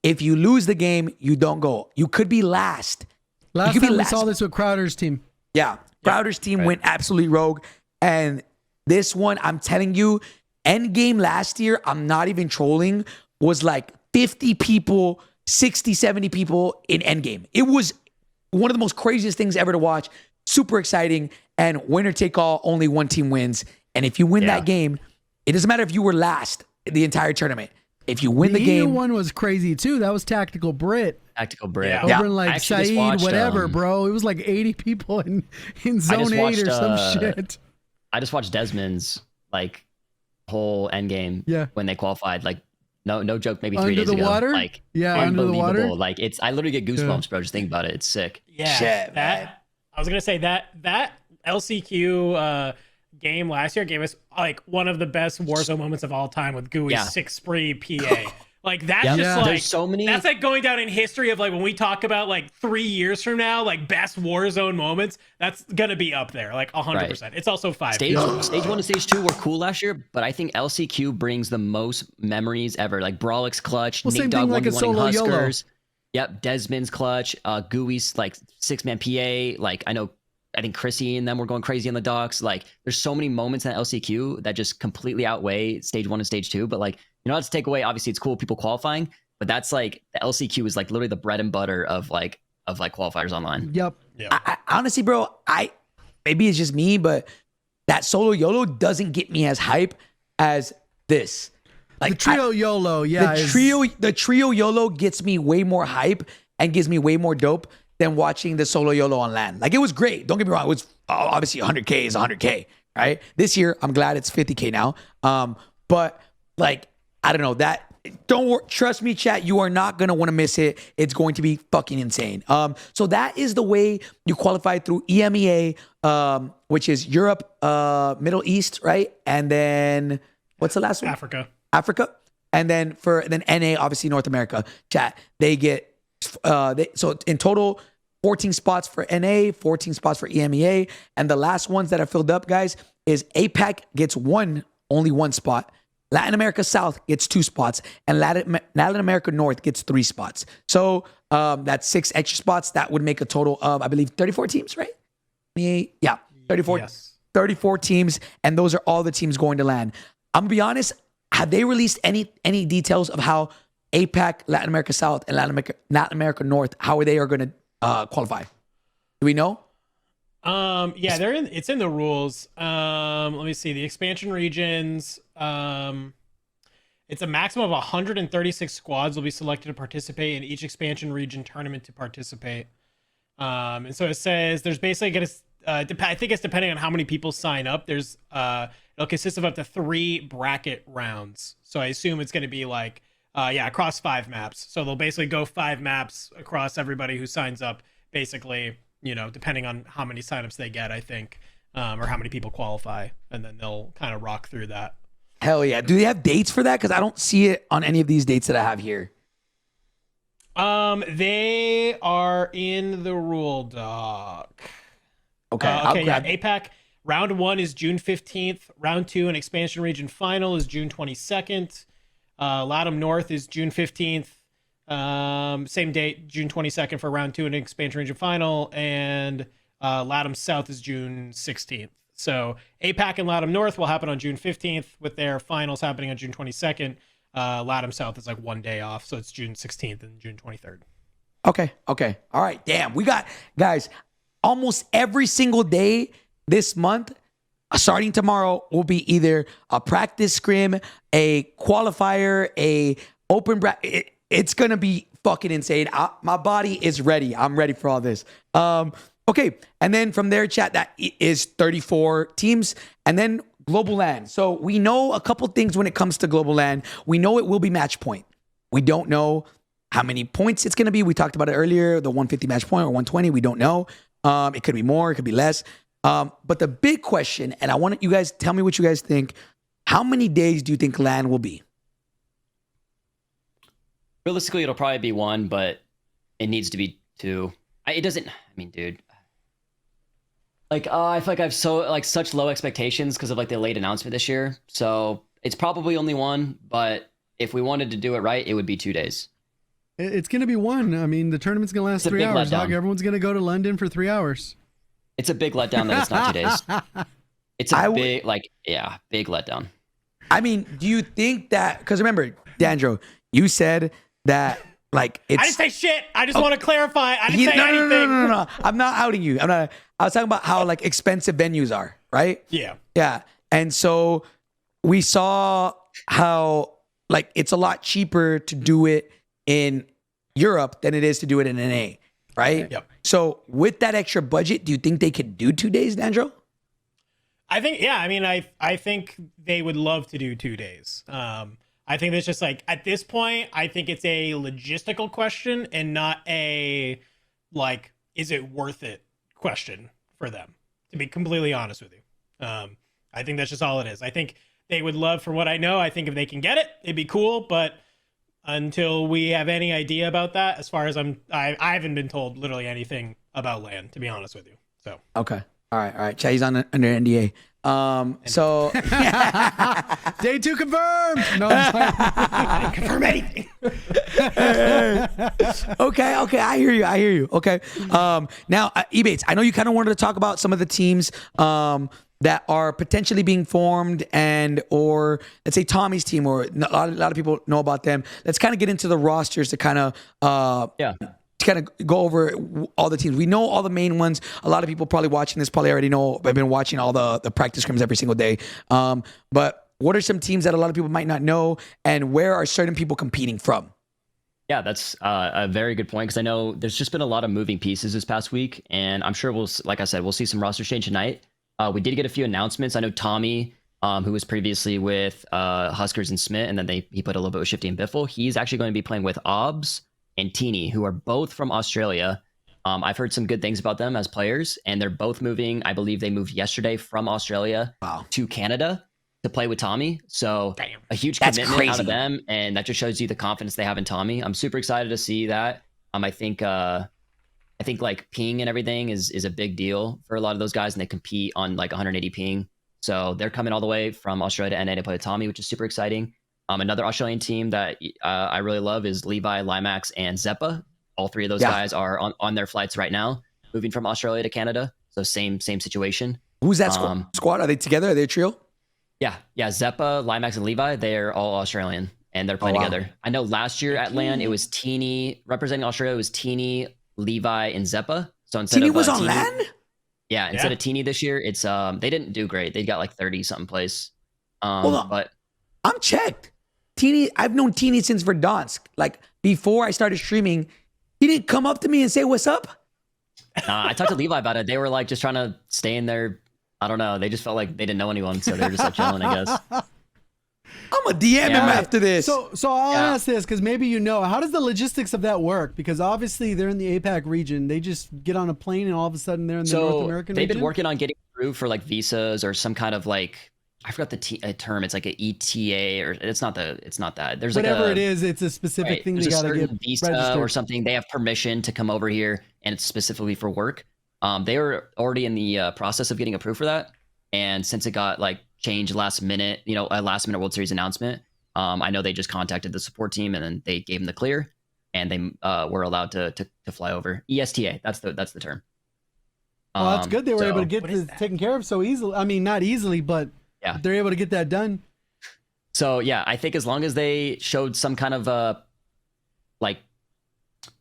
If you lose the game, you don't go. You could be last. Last time we saw this with Crowder's team. Yeah. Crowder's team went absolutely rogue. And this one, I'm telling you, end game last year, I'm not even trolling, was like 50 people, 60, 70 people in end game. It was one of the most craziest things ever to watch. Super exciting. And winner take all, only one team wins. And if you win that game, it doesn't matter if you were last the entire tournament. If you win the EU game, one was crazy too. That was Tactical Brit. Tactical Brit. Yeah. Over in like Saeed, whatever, bro. It was like 80 people in zone 8 or some shit. I just watched Desmond's like whole end game when they qualified. Like no joke, maybe 3 days ago. Water? Like Under the water. Like I literally get goosebumps, bro. Just think about it. It's sick. Yeah. Shit, man. I was gonna say that LCQ game last year gave us like one of the best Warzone moments of all time with Gooey's 6 spree PA. Like that's just like there's so many. That's like going down in history of like when we talk about like 3 years from now, like best Warzone moments. That's gonna be up there, like 100%. It's also 5. Stage 1 and Stage 2 were cool last year, but I think LCQ brings the most memories ever. Like Brawlix clutch, Nate Dogg like a 1v1ing solo Huskers. Yep, Desmond's clutch, Gooey's like 6-man PA. Like I think Chrissy and them were going crazy on the docks. Like, there's so many moments in Mm-hmm. LCQ that just completely outweigh Stage 1 and Stage 2. But like, not to take away, obviously it's cool people qualifying, but that's like the LCQ is like literally the bread and butter of qualifiers online. Yep. I honestly, bro, maybe it's just me, but that solo YOLO doesn't get me as hype as this. Like The trio YOLO, the trio YOLO gets me way more hype and gives me way more dope than watching the solo YOLO on LAN. Like, it was great. Don't get me wrong. It was obviously 100K is 100K, right? This year, I'm glad it's 50K now. But like, I don't know, trust me, chat, you are not going to want to miss it. It's going to be fucking insane. So that is the way you qualify through EMEA, which is Europe, Middle East, right? And then what's the last one? Africa. And then NA, obviously North America, chat, they get, so in total, 14 spots for NA, 14 spots for EMEA. And the last ones that are filled up, guys, is APAC gets only one spot. Latin America South gets 2 spots, and Latin America North gets 3 spots. So that's 6 extra spots. That would make a total of, I believe, 34 teams, right? Yeah, 34, Yes. 34 teams, and those are all the teams going to LAN. I'm gonna be honest, have they released any details of how APAC, Latin America South, and Latin America North, how they are going to qualify? Do we know? Yeah, it's in the rules. Let me see the expansion regions. It's a maximum of 136 squads will be selected to participate in each expansion region tournament to participate. And so it says there's basically going to, I think it's depending on how many people sign up. There's, it'll consist of up to 3 bracket rounds. So I assume it's going to be like, across 5 maps. So they'll basically go 5 maps across everybody who signs up, basically, depending on how many signups they get, I think, or how many people qualify. And then they'll kind of rock through that. Hell yeah. Do they have dates for that? Because I don't see it on any of these dates that I have here. They are in the rule doc. Okay. APAC round 1 is June 15th. Round 2 and expansion region final is June 22nd. LATAM North is June 15th. Same date, June 22nd for round 2 and expansion region final. And LATAM South is June 16th. So APAC and LATAM North will happen on June 15th with their finals happening on June 22nd. LATAM South is like 1 day off. So it's June 16th and June 23rd. Okay. All right. Damn. We got, guys, almost every single day this month, starting tomorrow, will be either a practice scrim, a qualifier, a open bracket. It's going to be fucking insane. My body is ready. I'm ready for all this. Okay. And then from there, chat, that is 34 teams. And then Global LAN. So we know a couple things when it comes to Global LAN. We know it will be match point. We don't know how many points it's going to be. We talked about it earlier, the 150 match point or 120. We don't know. It could be more. It could be less. But the big question, and I want you guys tell me what you guys think. How many days do you think LAN will be? Realistically, it'll probably be 1, but it needs to be 2. It doesn't. I mean, dude. I feel like I have such low expectations because of like the late announcement this year. So it's probably only 1, but if we wanted to do it right, it would be 2 days. It's going to be 1. I mean, the tournament's going to last 3 hours, dog. Everyone's going to go to London for 3 hours. It's a big letdown that it's not 2 days. It's a big letdown. I mean, do you think that, because remember, Dandro, you said that like it's... I didn't say shit. I just want to clarify. I didn't say anything. No. I'm not outing you. I was talking about how like expensive venues are, right? Yeah. Yeah. And so we saw how like it's a lot cheaper to do it in Europe than it is to do it in NA, right? Yep. So with that extra budget, do you think they could do 2 days, Dandro? I think, yeah. I mean, I think they would love to do 2 days. I think that's just like, at this point, I think it's a logistical question and not a, like, is it worth it question for them, to be completely honest with you. I think that's just all it is. I think they would love, from what I know, I think if they can get it, it'd be cool. But until we have any idea about that, as far as I haven't been told literally anything about LAN, to be honest with you. So okay, all right. He's under NDA. So day 2 confirmed. No, I didn't confirm anything. Okay, I hear you. Okay. Now, Ebatez, I know you kind of wanted to talk about some of the teams that are potentially being formed, and or let's say Tommy's team, or a lot of people know about them. Let's kind of get into the rosters to kind of to kind of go over all the teams. We know all the main ones. A lot of people probably watching this probably already know. I've been watching all the practice scrims every single day. But what are some teams that a lot of people might not know, and where are certain people competing from? Yeah, that's a very good point, because I know there's just been a lot of moving pieces this past week, and I'm sure like I said, we'll see some roster change tonight. We did get a few announcements. I know Tommy, who was previously with Huskers and Smith, and then he put a little bit with Shifty and Biffle. He's actually going to be playing with Obs and Teeny, who are both from Australia. I've heard some good things about them as players, and they're both moving. I believe they moved yesterday from Australia to Canada to play with Tommy. So a huge commitment out of them, and that just shows you the confidence they have in Tommy. I'm super excited to see that. I think like ping and everything is a big deal for a lot of those guys, and they compete on like 180 ping. So they're coming all the way from Australia to NA to play with Tommy, which is super exciting. Another Australian team that I really love is Levi, Limax, and Zeppa. All 3 of those guys are on their flights right now, moving from Australia to Canada. So same situation. Who's that squad? Are they together? Are they a trio? Yeah. Zeppa, Limax, and Levi, they're all Australian, and they're playing together. I know last year at LAN, it was Teeny, representing Australia, it was Teeny, Levi, and Zeppa. So instead Teeny of was on LAN? Yeah, instead of Teeny this year, it's they didn't do great. They got like 30 something place. Hold on. But I'm checked. Teeny, I've known Teeny since Verdansk. Like before I started streaming, he didn't come up to me and say, "What's up?" I talked to Levi about it. They were like just trying to stay in their, I don't know. They just felt like they didn't know anyone, so they were just like chilling, I guess. I'm gonna DM him after this. So I'll ask this because maybe you know, how does the logistics of that work? Because obviously they're in the APAC region. They just get on a plane and all of a sudden they're in the North American they've region? been working on getting through for like visas or some kind of like, I forgot the term. It's like an ETA or it's not that. There's whatever like it is, it's a specific thing there's they a got to certain get visa registered. or something. They have permission to come over here and it's specifically for work. They were already in the process of getting approved for that. And since it got like changed last minute, you know, a last minute World Series announcement, I know they just contacted the support team and then they gave them the clear and they were allowed to fly over. ESTA, that's the term. Well, that's good. They were able to get this taken care of so easily. I mean, not easily, but yeah, they're able to get that done. So yeah, I think as long as they showed some kind of like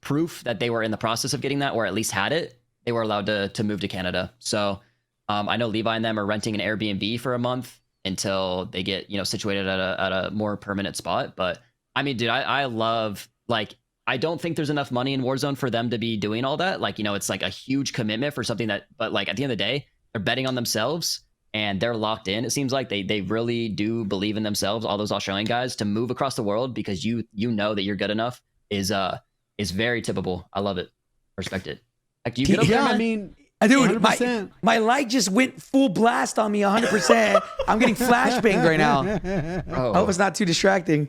proof that they were in the process of getting that, or at least had it, they were allowed to move to Canada. So I know Levi and them are renting an Airbnb for a month until they get, you know, situated at a more permanent spot. But I mean, dude, I love, like, I don't think there's enough money in Warzone for them to be doing all that. Like, you know, it's like a huge commitment for something that, but like at the end of the day, they're betting on themselves and they're locked in. It seems like they really do believe in themselves, all those Australian guys, to move across the world because you know that you're good enough is very tippable. I love it. Respect it. Like, do you get over there, man? I mean, dude, 100%. my light just went full blast on me 100%. I'm getting flashbanged right now. Oh. I hope it's not too distracting.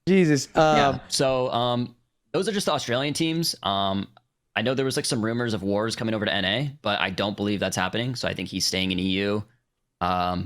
Jesus. Yeah. So those are just the Australian teams. I know there was like some rumors of Wars coming over to NA, but I don't believe that's happening. So I think he's staying in EU. I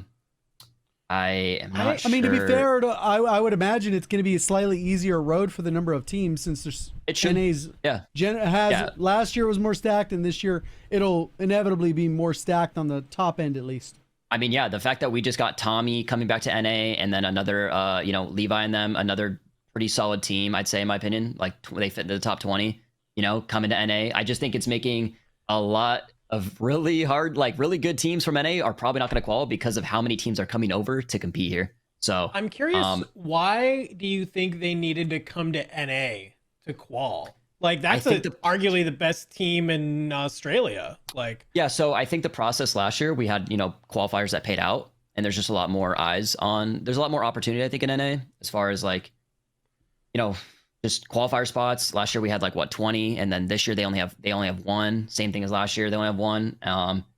am not sure. I mean, to be fair, I would imagine it's going to be a slightly easier road for the number of teams since there's NA's. Yeah. Last year was more stacked, and this year it'll inevitably be more stacked on the top end at least. I mean, yeah, the fact that we just got Tommy coming back to NA and then another, Levi and them, another pretty solid team, I'd say, in my opinion. Like they fit into the top 20, coming to NA. I just think it's making a lot of really hard, like really good teams from NA are probably not going to qualify because of how many teams are coming over to compete here. So I'm curious, why do you think they needed to come to NA to qual? Like that's arguably the best team in Australia. Like, yeah. So I think the process last year we had, qualifiers that paid out, and there's just a lot more eyes on. There's a lot more opportunity, I think, in NA as far as like, just qualifier spots. Last year we had like 20, and then this year they only have one. Same thing as last year, they only have one.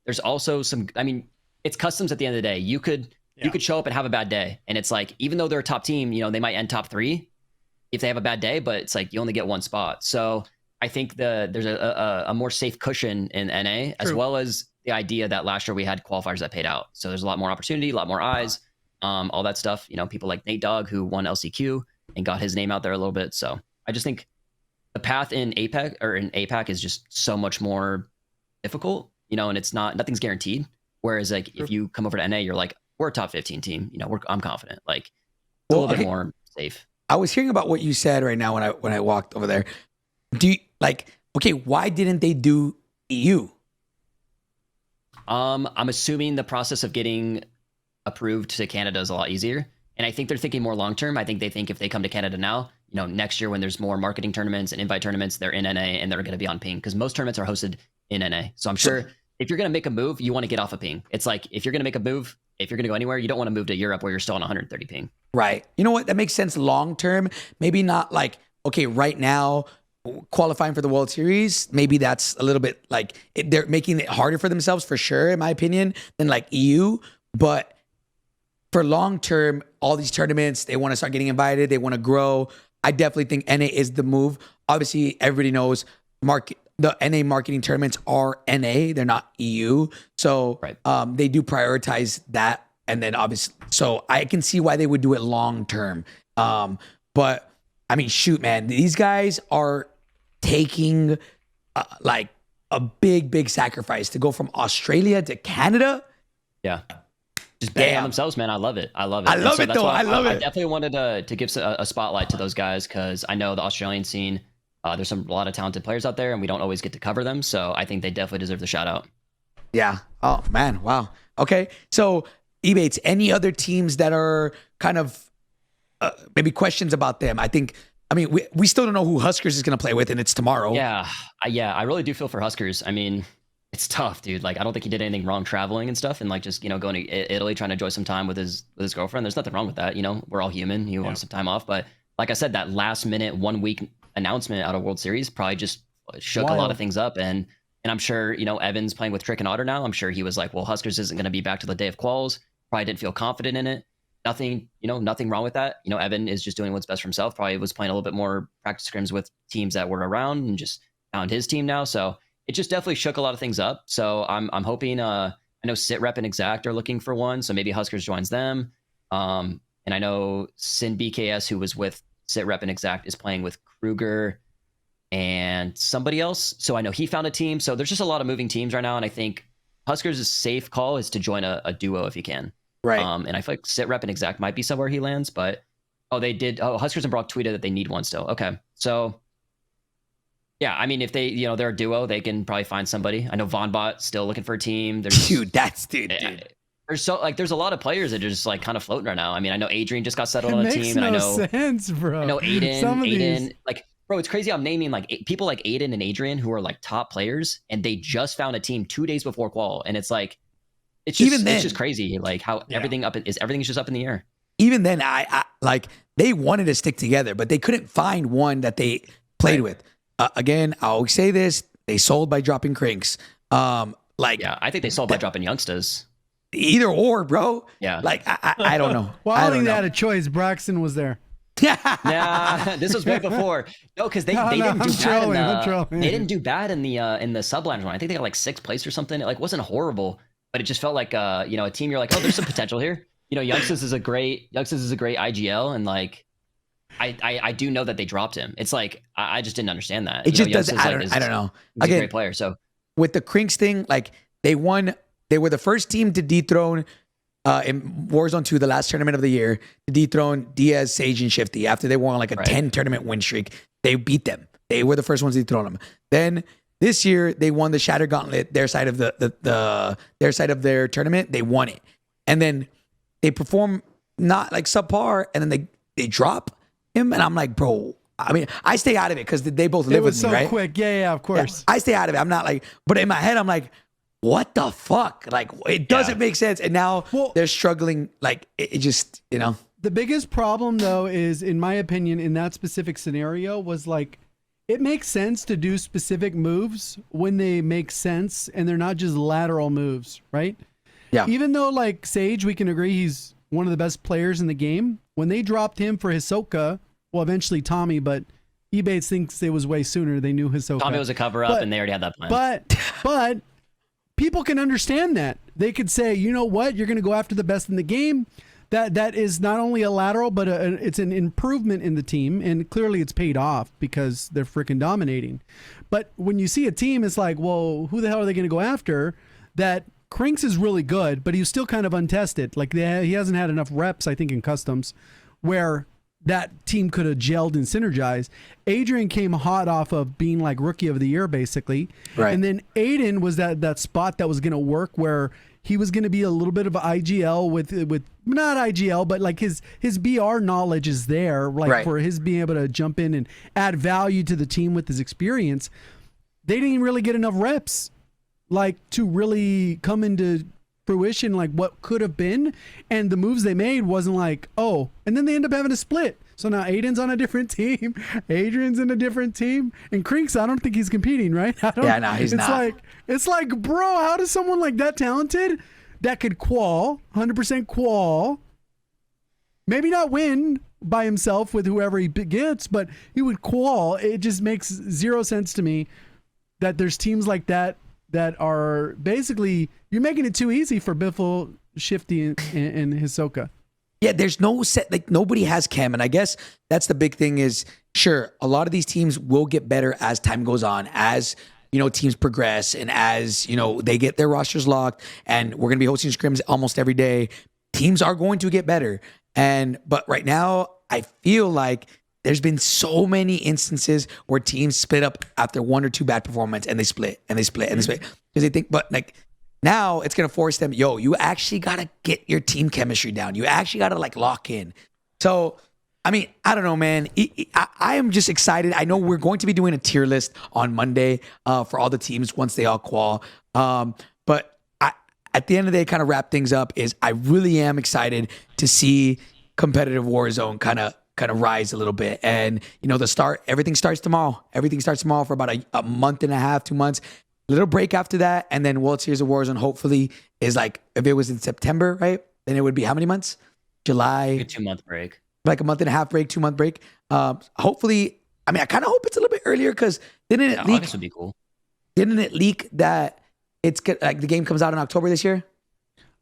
There's also some. I mean, it's customs at the end of the day. You could show up and have a bad day, and it's like even though they're a top team, they might end top 3 if they have a bad day, but it's like you only get one spot. So I think there's a more safe cushion in NA, as well as the idea that last year we had qualifiers that paid out. So there's a lot more opportunity, a lot more eyes, all that stuff. People like Nate Dogg, who won LCQ and got his name out there a little bit. So I just think the path in APAC is just so much more difficult, and it's nothing's guaranteed. Whereas like if you come over to NA, you're like, we're a top 15 team. I'm confident. Like it's a little bit more safe. I was hearing about what you said right now when I walked over there. Why didn't they do EU? I'm assuming the process of getting approved to Canada is a lot easier. And I think they're thinking more long term. I think they think if they come to Canada now, next year when there's more marketing tournaments and invite tournaments, they're in NA and they're going to be on ping because most tournaments are hosted in NA. So I'm sure if you're going to make a move, you want to get off of ping. It's like if you're going to make a move, if you're going to go anywhere, you don't want to move to Europe where you're still on 130 ping. Right. You know what? That makes sense long term. Maybe not like, okay, right now, qualifying for the World Series, maybe that's a little bit like they're making it harder for themselves for sure, in my opinion, than like EU. But for long term, all these tournaments, they want to start getting invited. They want to grow. I definitely think NA is the move. Obviously, everybody knows the NA marketing tournaments are NA. They're not EU. So they do prioritize that. And then obviously, so I can see why they would do it long term. But I mean, shoot, man, these guys are taking like a big sacrifice to go from Australia to Canada. Yeah. Just betting on themselves, man. I love it. I love it. I love it, though. I love it. I definitely wanted to give a spotlight to those guys because I know the Australian scene, there's a lot of talented players out there and we don't always get to cover them. So I think they definitely deserve the shout out. Yeah. Oh, man. Wow. Okay. So, Ebatez, any other teams that are kind of maybe questions about them. I mean, we still don't know who Huskers is going to play with, and it's tomorrow. Yeah, I really do feel for Huskers. I mean, it's tough, dude. Like, I don't think he did anything wrong traveling and stuff, and like just going to Italy, trying to enjoy some time with his girlfriend. There's nothing wrong with that. We're all human. You want some time off, but like I said, that last minute 1 week announcement out of World Series probably just shook a lot of things up. And I'm sure Evan's playing with Trick and Otter now. I'm sure he was like, well, Huskers isn't going to be back to the day of quals. Probably didn't feel confident in it. Nothing wrong with that. Evan is just doing what's best for himself. Probably was playing a little bit more practice scrims with teams that were around and just found his team now. So it just definitely shook a lot of things up. So I'm hoping, I know Sitrep and Exact are looking for one. So maybe Huskers joins them. And I know Sin BKS, who was with Sitrep and Exact, is playing with Kruger and somebody else. So I know he found a team. So there's just a lot of moving teams right now. And I think Huskers' safe call is to join a duo if you can. Right. And I feel like Sitrep and Exact might be somewhere he lands, but Huskers and Brock tweeted that they need one still. Okay. So yeah, I mean, if they, they're a duo, they can probably find somebody. I know Vonbot still looking for a team. Dude. There's a lot of players that are just like kind of floating right now. I mean, I know Adrian just got settled on a team. No And I know sense, bro. I know Some of Aiden, these... like, bro, it's crazy. I'm naming like people like Aiden and Adrian who are like top players, and they just found a team 2 days before qual, and it's like, it's just crazy, like how everything's just up in the air. Even then, I like they wanted to stick together, but they couldn't find one that they played with. Again, I always say this: they sold by dropping Crinks. I think they sold by dropping youngsters. Either or, bro. Yeah. Like I don't know. Well, I don't think they had a choice. Braxton was there. Yeah, this was way before. No, because they didn't do bad. They didn't do bad in the Sublime one. I think they got like 6th place or something. It like wasn't horrible, but it just felt like a team. You're like, oh, there's some potential here. Youngsters is a great IGL, and like I do know that they dropped him. It's like I just didn't understand that. It just doesn't. I don't know. He's a great player. So with the Crinks thing, like they won. They were the first team to dethrone in Warzone 2, the last tournament of the year, to dethrone Diaz, Sage, and Shifty. After they won like a 10 tournament win streak, they beat them. They were the first ones to dethrone them. Then this year they won the Shatter Gauntlet, their side of their side of their tournament. They won it, and then they perform not like subpar, and then they drop him, and I'm like, bro. I mean, I stay out of it because they both live with me, right? It was so quick. Yeah, of course. Yeah, I stay out of it. I'm not like, but in my head, I'm like, what the fuck? Like, it doesn't make sense. And now they're struggling. Like, it just, The biggest problem, though, is, in my opinion, in that specific scenario, was like, it makes sense to do specific moves when they make sense and they're not just lateral moves, right? Yeah. Even though, like, Sage, we can agree he's one of the best players in the game. When they dropped him for Hisoka, well, eventually Tommy, but Ebatez thinks it was way sooner. They knew Hisoka. Tommy was a cover-up, and they already had that plan. But people can understand that. They could say, you know what? You're going to go after the best in the game. That is not only a lateral, but it's an improvement in the team. And clearly it's paid off because they're freaking dominating. But when you see a team, it's like, well, who the hell are they going to go after? That Crinks is really good, but he's still kind of untested. Like he hasn't had enough reps, I think, in customs where that team could have gelled and synergized. Adrian came hot off of being like rookie of the year, basically. Right. And then Aiden was that spot that was going to work where he was going to be a little bit of an IGL with not IGL, but like his BR knowledge is there, like for his being able to jump in and add value to the team with his experience. They didn't really get enough reps, like to really come into fruition, like what could have been, and the moves they made wasn't like, oh, and then they end up having a split. So now Aiden's on a different team, Adrian's in a different team, and Crinks, I don't think he's competing, right? He's not. It's like, bro, how does someone like that talented, that could qual, 100% qual, maybe not win by himself with whoever he gets, but he would qual. It just makes zero sense to me that there's teams like that are basically, you're making it too easy for Biffle, Shifty, and Hisoka. Yeah, there's no set, like nobody has chem. And I guess that's the big thing is, sure, a lot of these teams will get better as time goes on, as, teams progress and as, they get their rosters locked, and we're going to be hosting scrims almost every day. Teams are going to get better. But right now, I feel like there's been so many instances where teams split up after 1 or 2 bad performance, and they split and they split and they split because they think, but like now it's going to force them, you actually got to get your team chemistry down. You actually got to like lock in. So I mean, I don't know, man. I am just excited. I know we're going to be doing a tier list on Monday for all the teams once they all qual. But at the end of the day, kind of wrap things up is I really am excited to see competitive Warzone kind of rise a little bit. And, you know, everything starts tomorrow. Everything starts tomorrow for about a month and a half, 2 months. Little break after that. And then World Series of Warzone hopefully is like, if it was in September, right? Then it would be how many months? July. A 2-month break. Like a month and a half break, 2-month break. Hopefully, I mean, I kind of hope it's a little bit earlier because didn't it leak? August would be cool. Didn't it leak that like the game comes out in October this year?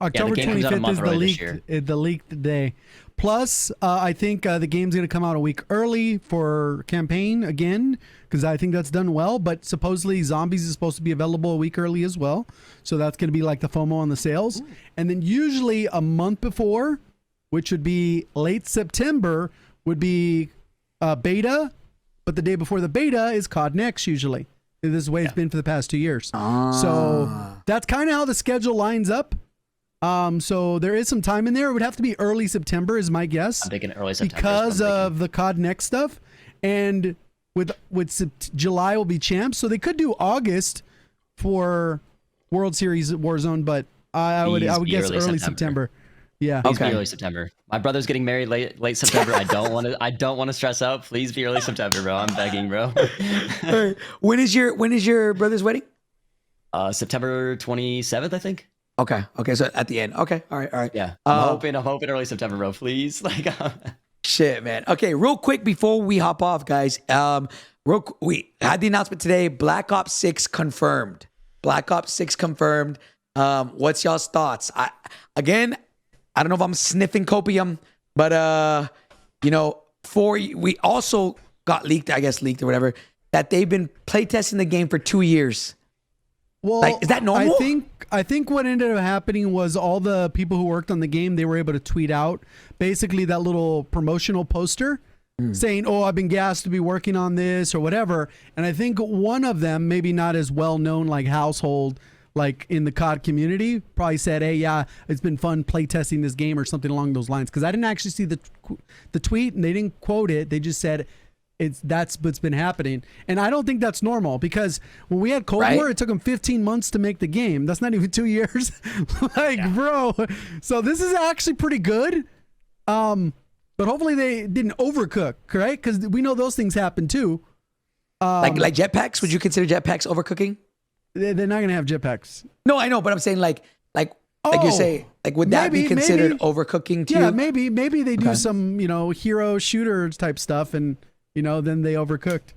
October the game comes out a 25th month is early this year. the leaked day. Plus, I think the game's going to come out a week early for campaign again, because I think that's done well. But supposedly Zombies is supposed to be available a week early as well. So that's going to be like the FOMO on the sales. Ooh. And then usually a month before, which would be late September, would be beta. But the day before the beta is COD Next usually. This is the way it's been for the past 2 years. So that's kind of how the schedule lines up. So there is some time in there. It would have to be early September is my guess. I'm thinking early September. Because of the COD Next stuff. And with July will be champs. So they could do August for World Series Warzone, but I would guess early September. Yeah. Please be early September. My brother's getting married late September. I don't want to stress out. Please be early September, bro. I'm begging, bro. When is your brother's wedding? September 27th, I think. Okay. So at the end. Okay. All right. Yeah. I'm hoping early September, bro. Please. Shit, man. Okay, real quick before we hop off, guys. We had the announcement today. Black Ops 6 confirmed. Black Ops 6 confirmed. What's y'all's thoughts? I don't know if I'm sniffing copium, but we also got leaked or whatever, that they've been playtesting the game for 2 years. Well, is that normal? I think what ended up happening was all the people who worked on the game, they were able to tweet out basically that little promotional poster saying, "Oh, I've been gassed to be working on this," or whatever. And I think one of them, maybe not as well known like household, like in the COD community, probably said, "Hey, yeah, it's been fun playtesting this game," or something along those lines. Because I didn't actually see the tweet, and they didn't quote it. They just said that's what's been happening. And I don't think that's normal, because when we had Cold War, it took them 15 months to make the game. That's not even 2 years. Bro. So this is actually pretty good. But hopefully they didn't overcook, right? Because we know those things happen too. Like jetpacks? Would you consider jetpacks overcooking? They're not going to have jetpacks. No, I know, but I'm saying like you say, like, would that be considered overcooking to you? Yeah, maybe they do some, hero shooter type stuff, and then they overcooked.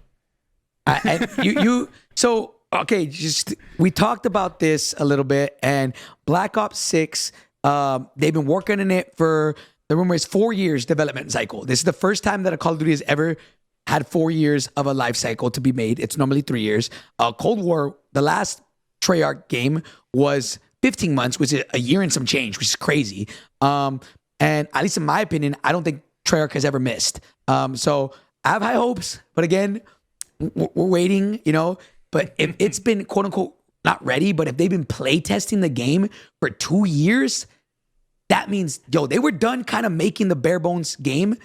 We talked about this a little bit, and Black Ops 6, they've been working on it for, the rumor is 4 years development cycle. This is the first time that a Call of Duty has ever had 4 years of a life cycle to be made. It's normally 3 years. Cold War, the last Treyarch game, was 15 months, which is a year and some change, which is crazy. And at least in my opinion, I don't think Treyarch has ever missed. So I have high hopes, but again, we're waiting, But if it's been quote unquote not ready, but if they've been playtesting the game for 2 years, that means, they were done kind of making the bare bones game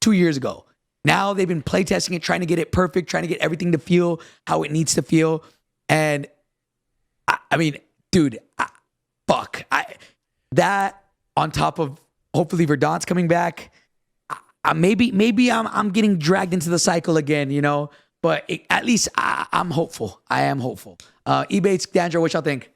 2 years ago. Now they've been playtesting it, trying to get it perfect, trying to get everything to feel how it needs to feel. And I mean, dude, that on top of hopefully Verdansk coming back. Maybe I'm getting dragged into the cycle again, but at least I'm hopeful. I am hopeful. Ebatez, Dandro, what y'all think?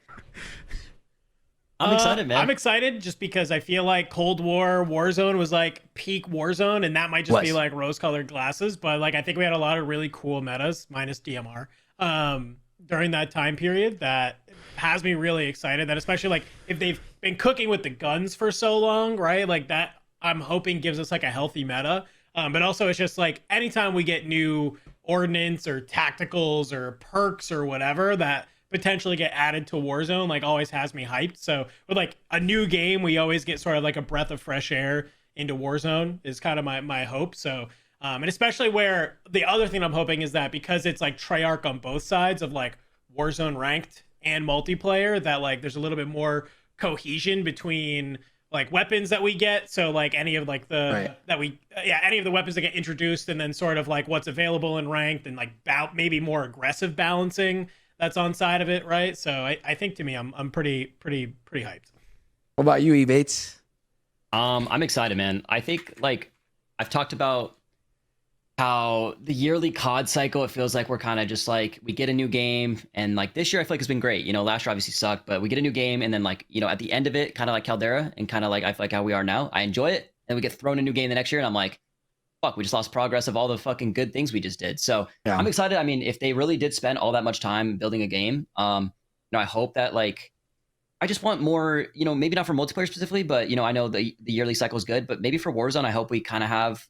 I'm excited, man. I'm excited just because I feel like Cold War Warzone was like peak Warzone, and that might just be like rose-colored glasses. But like, I think we had a lot of really cool metas, minus DMR, during that time period that has me really excited. That especially like if they've been cooking with the guns for so long, right? Like that, I'm hoping gives us like a healthy meta. But also it's just like anytime we get new ordnance or tacticals or perks or whatever that potentially get added to Warzone, like always has me hyped. So with like a new game, we always get sort of like a breath of fresh air into Warzone is kind of my hope. So, and especially where the other thing I'm hoping is that because it's like Treyarch on both sides of like Warzone ranked and multiplayer, that like there's a little bit more cohesion between like weapons that we get. So like any of like the Right. any of the weapons that get introduced, and then sort of like what's available in ranked, and like maybe more aggressive balancing that's on side of it, right? So I think to me, I'm pretty hyped. What about you, Ebatez? I'm excited, man. I think like I've talked about how the yearly COD cycle, it feels like we're kind of just like we get a new game, and like this year I feel like it's been great. You know, last year obviously sucked, but we get a new game, and then like, you know, at the end of it, kind of like Caldera, and kind of like I feel like how we are now. I enjoy it, and we get thrown a new game the next year, and I'm like, fuck, we just lost progress of all the fucking good things we just did. So Yeah. I'm excited. I mean, if they really did spend all that much time building a game, you know, I hope that like I just want more, you know, maybe not for multiplayer specifically, but you know, I know the yearly cycle is good, but maybe for Warzone, I hope we kind of have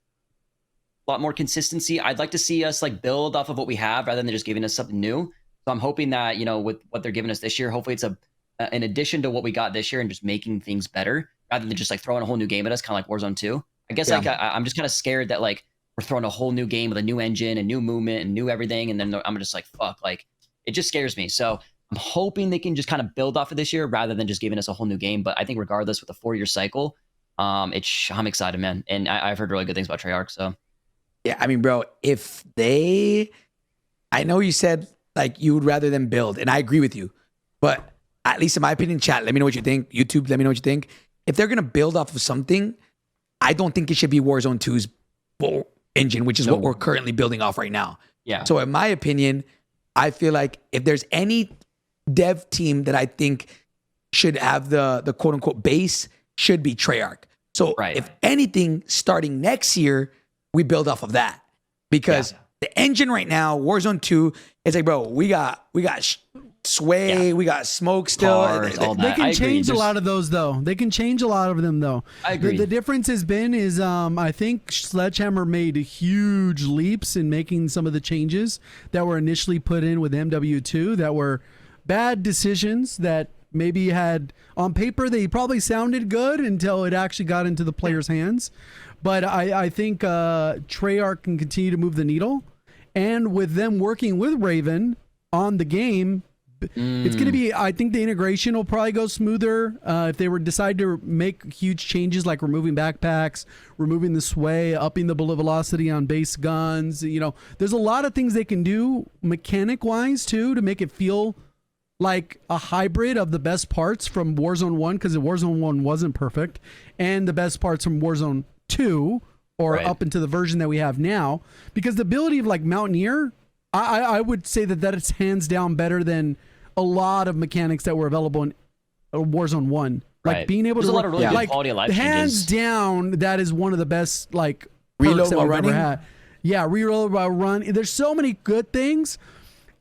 a lot more consistency. I'd like to see us like build off of what we have rather than just giving us something new. So I'm hoping that, you know, with what they're giving us this year, hopefully it's an addition to what we got this year and just making things better rather than just like throwing a whole new game at us, kind of like Warzone 2. I guess like I'm just kind of scared that like we're throwing a whole new game with a new engine and new movement and new everything, and then I'm just like, fuck, like it just scares me. So I'm hoping they can just kind of build off of this year rather than just giving us a whole new game. But I think regardless, with a 4-year cycle, I'm excited, man. And I've heard really good things about Treyarch. So Yeah, I mean, bro, I know you said like you would rather them build, and I agree with you, but at least in my opinion, chat, let me know what you think. YouTube, let me know what you think. If they're gonna build off of something, I don't think it should be Warzone 2's engine, which is what we're currently building off right now. yeah. So in my opinion, I feel like if there's any dev team that I think should have the quote unquote base, should be Treyarch. So Right. if anything, starting next year, we build off of that, because the engine right now, Warzone 2, is like, bro, we got Sway, we got Smoke still. Cars, all They that. I can agree. change a There's- lot of those though. They can change a lot of them though. I agree. The difference has been is I think Sledgehammer made huge leaps in making some of the changes that were initially put in with MW2 that were bad decisions that maybe had on paper they probably sounded good until it actually got into the players' hands. But I think Treyarch can continue to move the needle, and with them working with Raven on the game, it's going to be, I think the integration will probably go smoother if they decide to make huge changes like removing backpacks, removing the sway, upping the bullet velocity on base guns. You know, there's a lot of things they can do mechanic wise too to make it feel like a hybrid of the best parts from Warzone 1, because Warzone 1 wasn't perfect, and the best parts from Warzone 2 or Right. up into the version that we have now. Because the ability of like Mountaineer, I would say that it's hands down better than a lot of mechanics that were available in Warzone 1. Like Right. being able There's to a lot of really good like quality of life hands changes. down, that is one of the best like Reload perks that while we've ever running? had. Yeah, reload while run. There's so many good things.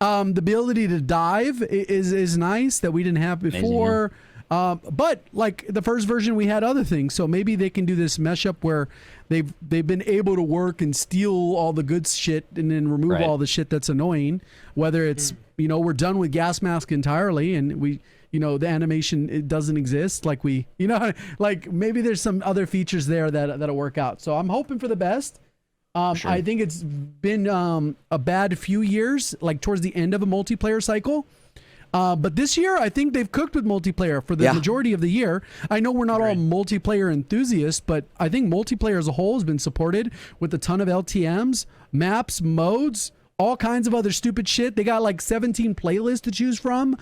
The ability to dive is nice that we didn't have before. But like the first version, we had other things. So maybe they can do this mesh up where they've been able to work and steal all the good shit and then remove Right. all the shit that's annoying. Whether it's we're done with gas mask entirely, and we the animation, it doesn't exist. Like like maybe there's some other features there that'll work out. So I'm hoping for the best. Sure. I think it's been a bad few years, like towards the end of a multiplayer cycle. But this year, I think they've cooked with multiplayer for the majority of the year. I know we're not all multiplayer enthusiasts, but I think multiplayer as a whole has been supported with a ton of LTMs, maps, modes, all kinds of other stupid shit. They got like 17 playlists to choose from.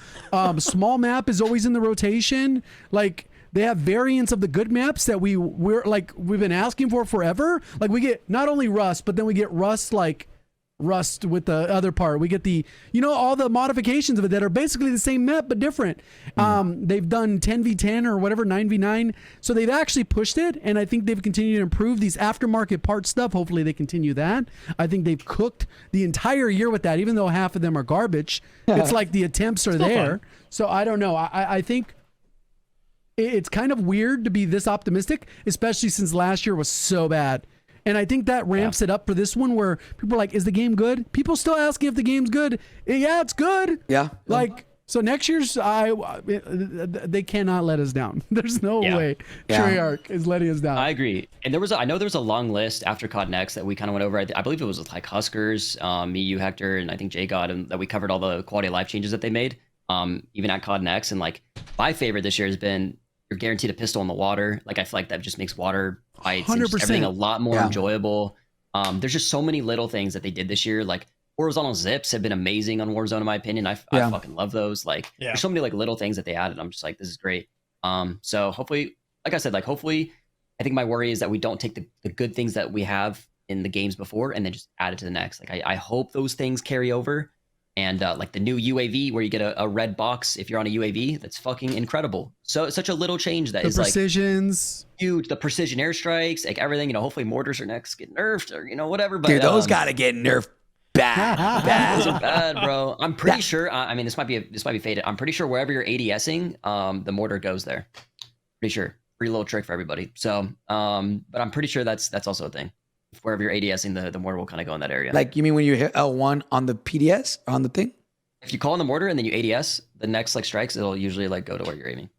Small map is always in the rotation. Like, they have variants of the good maps that we've been asking for forever. Like, we get not only Rust, but then we get Rust with the other part. We get the all the modifications of it that are basically the same map but different. They've done 10v10 or whatever, 9v9. So they've actually pushed it, and I think they've continued to improve these aftermarket part stuff. Hopefully they continue that. I think they've cooked the entire year with that, even though half of them are garbage. It's like the attempts are there. fun. So I don't know. I think it's kind of weird to be this optimistic, especially since last year was so bad. And I think that ramps it up for this one, where people are like, is the game good? People still asking if the game's good. Yeah, it's good. Yeah. Like, so next year's, they cannot let us down. There's no Yeah. way Yeah. Treyarch is letting us down. I agree. And I know there was a long list after COD Next that we kind of went over. I believe it was with like Huskers, me, you, Hector, and I think JGOD, and that we covered all the quality of life changes that they made, even at COD Next. And like my favorite this year has been You're guaranteed a pistol in the water. Like I feel like that just makes water fights and just 100%. everything a lot more Yeah. enjoyable. There's just so many little things that they did this year. Like horizontal zips have been amazing on Warzone in my opinion. I Yeah. fucking love those. Like Yeah. there's so many like little things that they added. I'm just like, this is great. So hopefully, like I said, like hopefully, I think my worry is that we don't take the good things that we have in the games before and then just add it to the next. Like I hope those things carry over. And like the new UAV where you get a red box if you're on a UAV, that's fucking incredible. So such a little change that The is like precisions. huge. The precision airstrikes, like everything, hopefully mortars are next get nerfed or whatever. But Dude, those gotta get nerfed bad. those bad. are bad, bro. I'm pretty sure. I mean, this might be faded. I'm pretty sure wherever you're ADSing, the mortar goes there. Pretty sure. Free little trick for everybody. So, but I'm pretty sure that's also a thing. Wherever you're ADSing, the mortar will kind of go in that area. Like, you mean when you hit L1 on the PDS on the thing? If you call in the mortar and then you ADS, the next like strikes, it'll usually like go to where you're aiming.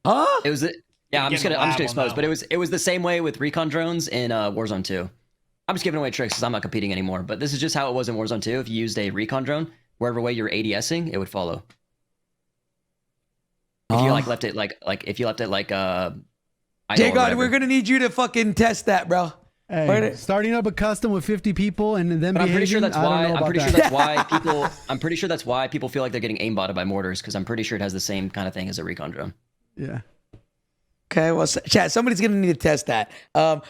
Huh? It was yeah. I'm just Getting gonna a lab on expose, that but it was the same way with recon drones in Warzone 2. I'm just giving away tricks because I'm not competing anymore. But this is just how it was in Warzone 2. If you used a recon drone, wherever way you're ADSing, it would follow. If you like left it like if you left it like idle or JGOD, whatever. we're gonna need you to fucking test that, bro. Hey, Where- starting up a custom with 50 people and then But I'm pretty sure behaving, that's I don't why. know I'm about pretty that. sure that's why people. I'm pretty sure that's why people feel like they're getting aimbotted by mortars because I'm pretty sure it has the same kind of thing as a recon drone. Yeah. Okay, well, chat, somebody's gonna need to test that.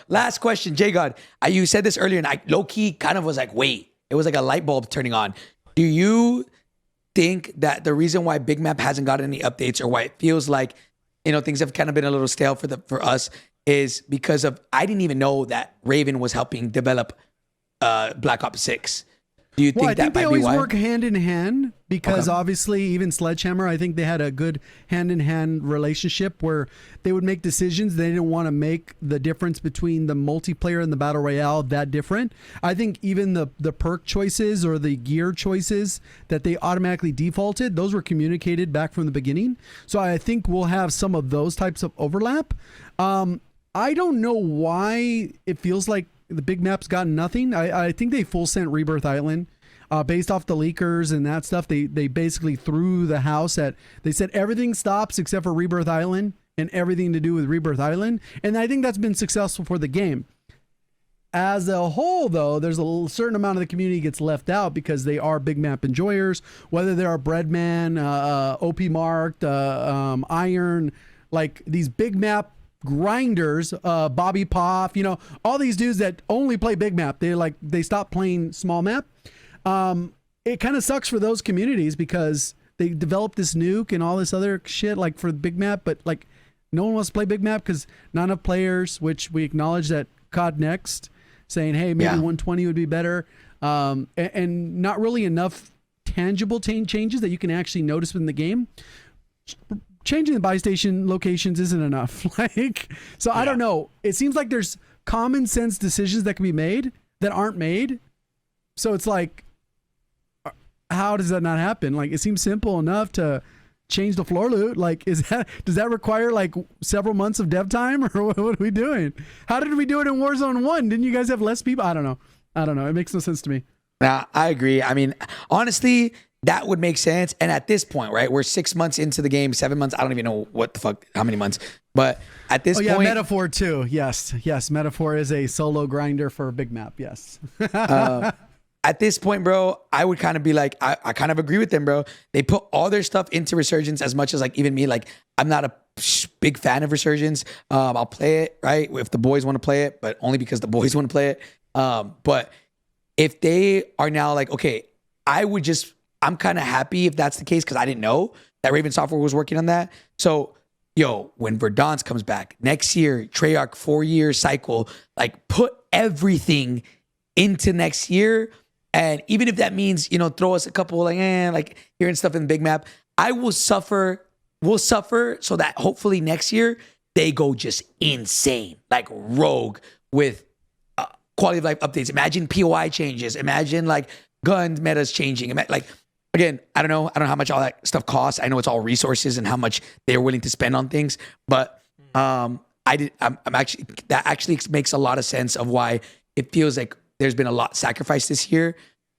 Last question, JGOD. You said this earlier, and I low key kind of was like, wait, it was like a light bulb turning on. Do you think that the reason why Big Map hasn't gotten any updates or why it feels like things have kind of been a little stale for us is because of I didn't even know that Raven was helping develop Black Ops 6. Do you think Well, I think that they might be always why? work hand in hand because Okay. obviously even Sledgehammer, I think they had a good hand in hand relationship where they would make decisions. They didn't want to make the difference between the multiplayer and the battle royale that different. I think even the perk choices or the gear choices that they automatically defaulted, those were communicated back from the beginning. So I think we'll have some of those types of overlap. I don't know why it feels like the big map's gotten nothing. I think they full sent Rebirth Island based off the leakers and that stuff. They basically threw the house at, they said everything stops except for Rebirth Island and everything to do with Rebirth Island. And I think that's been successful for the game. As a whole, though, there's a certain amount of the community gets left out because they are big map enjoyers, whether they are Breadman, OP Marked, Iron, like these big map grinders, Bobby Poff, all these dudes that only play big map. They stop playing small map. It kind of sucks for those communities because they developed this nuke and all this other shit like for big map, but like no one wants to play big map because not enough players, which we acknowledge that COD Next saying, hey, maybe 120 would be better. And not really enough tangible changes that you can actually notice within the game. Changing the buy station locations isn't enough. I don't know. It seems like there's common sense decisions that can be made that aren't made. So it's like, how does that not happen? Like, it seems simple enough to change the floor loot. Like, does that require like several months of dev time or what are we doing? How did we do it in Warzone 1? Didn't you guys have less people? I don't know. It makes no sense to me. Nah, I agree. I mean, honestly, that would make sense. And at this point, right, we're 6 months into the game, 7 months. I don't even know what the fuck, how many months. But at this point, Metaphor too. Yes. Metaphor is a solo grinder for a big map. Yes. at this point, bro, I would kind of be like, I kind of agree with them, bro. They put all their stuff into Resurgence as much as like even me, like I'm not a big fan of Resurgence. I'll play it, right, if the boys want to play it, but only because the boys want to play it. But if they are now like, okay, I'm kind of happy if that's the case because I didn't know that Raven Software was working on that. So, when Verdansk comes back next year, Treyarch 4-year cycle, like put everything into next year. And even if that means, throw us a couple like hearing stuff in the big map, I will suffer. We'll suffer so that hopefully next year they go just insane, like rogue with quality of life updates. Imagine POI changes. Imagine like gun metas changing. Like, again, I don't know how much all that stuff costs. I know it's all resources and how much they're willing to spend on things. But I'm actually, that actually makes a lot of sense of why it feels like there's been a lot sacrificed this year.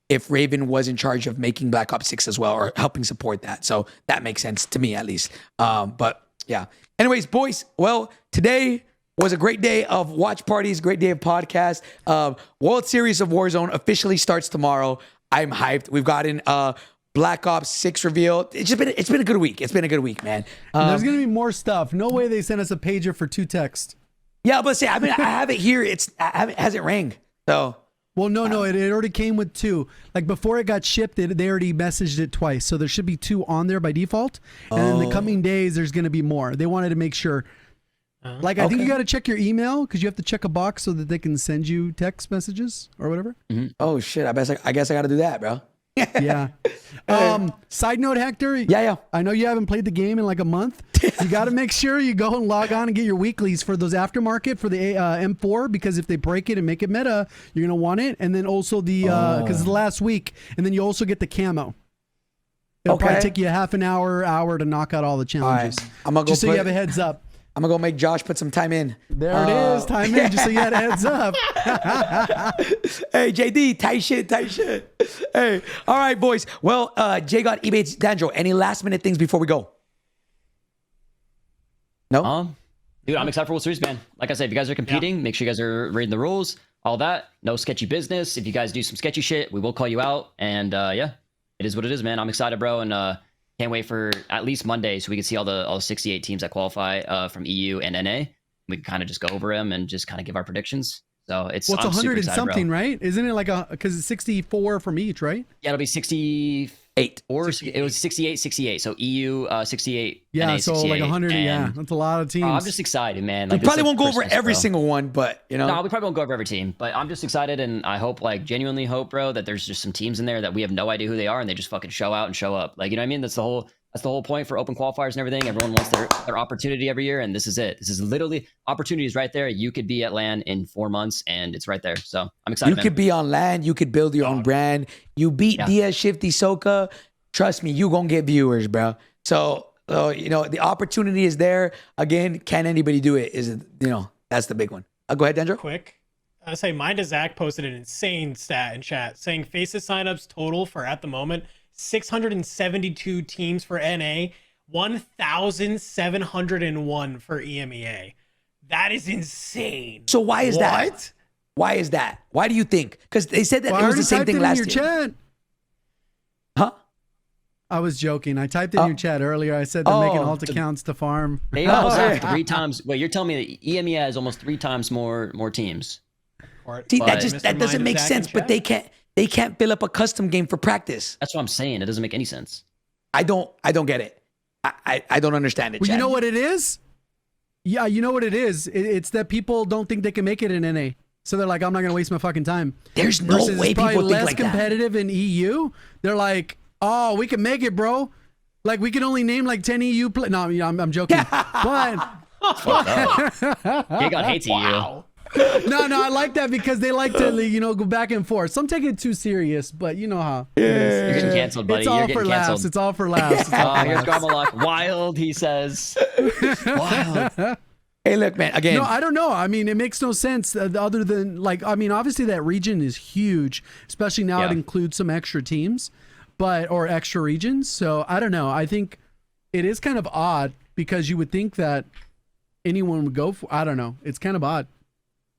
if Raven was in charge of making Black Ops 6 as well, or helping support that. So that makes sense to me, at least. But yeah. Anyways, boys, well, today was a great day of watch parties, great day of podcasts. World Series of Warzone officially starts tomorrow. I'm hyped. We've gotten Black Ops 6 reveal. It's been a good week. It's been a good week, man. There's gonna be more stuff. No way they sent us a pager for 2 texts. Yeah, but say, I mean, I have it here. It hasn't rang. So. Well, no, it already came with 2. Like before it got shipped, they already messaged it twice, so there should be 2 on there by default. And in the coming days, there's gonna be more. They wanted to make sure. I think you got to check your email because you have to check a box so that they can send you text messages or whatever. Mm-hmm. Oh shit! I guess I got to do that, bro. Yeah. Side note, Hector. Yeah. I know you haven't played the game in like a month. You got to make sure you go and log on and get your weeklies for those aftermarket for the M4, because if they break it and make it meta, you're gonna want it. And then also the because it's the last week, and then you also get the camo. It'll probably take you a half an hour to knock out all the challenges. All right. I'm gonna go just so you have a heads up. I'm gonna go make Josh put some time in. There it is, time in, just so you had a heads up. Hey, JD, tight shit. Hey, all right, boys. Well, JGOD, Ebatez, Dandro, any last minute things before we go? No? Dude, I'm excited for World Series, man. Like I said, if you guys are competing, make sure you guys are reading the rules, all that. No sketchy business. If you guys do some sketchy shit, we will call you out. And yeah, it is what it is, man. I'm excited, bro. And can't wait for at least Monday so we can see all the 68 teams that qualify from EU and NA. We can kind of just go over them and just kind of give our predictions. So it's 100 and something, bro. Right? Isn't it like because it's 64 from each, right? Yeah, it'll be 68 or 68. It was 68. So EU 68. Yeah, NA, so 68, like 100. Yeah, that's a lot of teams. I'm just excited, man. We probably won't go over every single one, but you know. No, we probably won't go over every team, but I'm just excited, and I hope, like, genuinely hope, bro, that there's just some teams in there that we have no idea who they are, and they just fucking show out and show up. Like, you know what I mean? That's the whole point for open qualifiers and everything. Everyone wants their opportunity every year, and this is it. This is literally opportunities right there. You could be at LAN in 4 months, and it's right there. So I'm excited. You could be on LAN. You could build your own brand. You beat Diaz, Shifty, Soka. Trust me, you gonna get viewers, bro. So you know the opportunity is there. Again, can anybody do it? That's the big one. Go ahead, Dandro. Quick. I say Mind to Zach posted an insane stat in chat saying Faces signups total for at the moment 672 teams for NA, 1,701 for EMEA. That is insane. So why is that? Why is that? Why do you think? Because they said that it was the same thing last year. Chat. Huh? I was joking. I typed in your chat earlier. I said they're making alt accounts to farm. They almost have 3 times. Wait, you're telling me that EMEA has almost 3 times more teams? See, that doesn't make sense. But they can't fill up a custom game for practice. That's what I'm saying. It doesn't make any sense. I don't get it. I don't understand it. Well, Chad. you know what it is? Yeah, you know what it is. It's that people don't think they can make it in NA, so they're like, I'm not gonna waste my fucking time. There's no way people think less like that. Competitive in EU. They're like, oh, we can make it, bro. Like we can only name like 10 EU. No, I'm joking. But JGOD hates EU. No, I like that because they like to, go back and forth. Some take it too serious, but you know how. You're getting canceled, buddy. It's all You're for getting laughs. canceled. It's all for laughs. Here's Garmalak. Wild, he says. Wild. Hey, look, man. Again, no, I don't know. I mean, it makes no sense other than obviously that region is huge, especially now it includes some extra teams, or extra regions. So I don't know. I think it is kind of odd because you would think that anyone would go for. I don't know. It's kind of odd.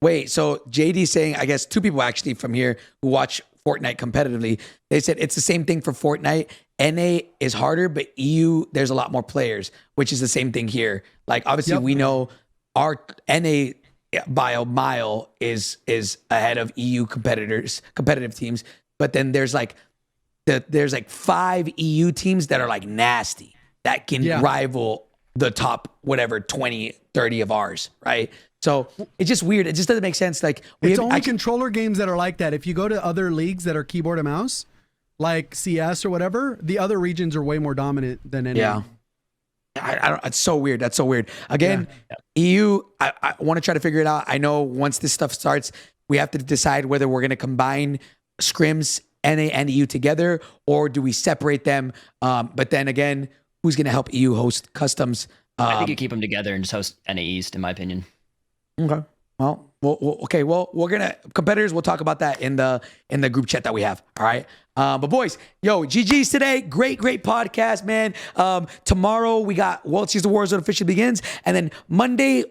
Wait, so JD saying, I guess 2 people actually from here who watch Fortnite competitively, they said it's the same thing for Fortnite. NA is harder, but EU, there's a lot more players, which is the same thing here. Like, obviously, we know our NA by a mile is ahead of EU competitive teams. But then there's like 5 EU teams that are like nasty that can rival the top, 20, 30 of ours, right? So it's just weird. It just doesn't make sense. Like it's only controller games that are like that. If you go to other leagues that are keyboard and mouse, like CS or whatever, the other regions are way more dominant than any. Yeah. I don't. It's so weird. That's so weird. Again, EU. I want to try to figure it out. I know once this stuff starts, we have to decide whether we're going to combine scrims NA and EU together, or do we separate them? But then again, who's going to help EU host customs? I think you keep them together and just host NA East, in my opinion. Okay. Well, Okay, well, we're gonna competitors. We'll talk about that in the group chat that we have. All right. But boys, yo, GG's today. Great podcast, man. Tomorrow we got World Series of Warzone officially begins, and then Monday,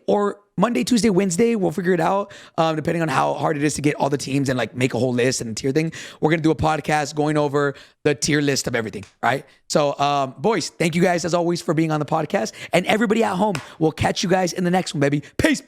Tuesday, Wednesday, we'll figure it out. Depending on how hard it is to get all the teams and like make a whole list and tier thing. We're gonna do a podcast going over the tier list of everything. Right. So, boys, thank you guys as always for being on the podcast, and everybody at home. We'll catch you guys in the next one, baby. Peace.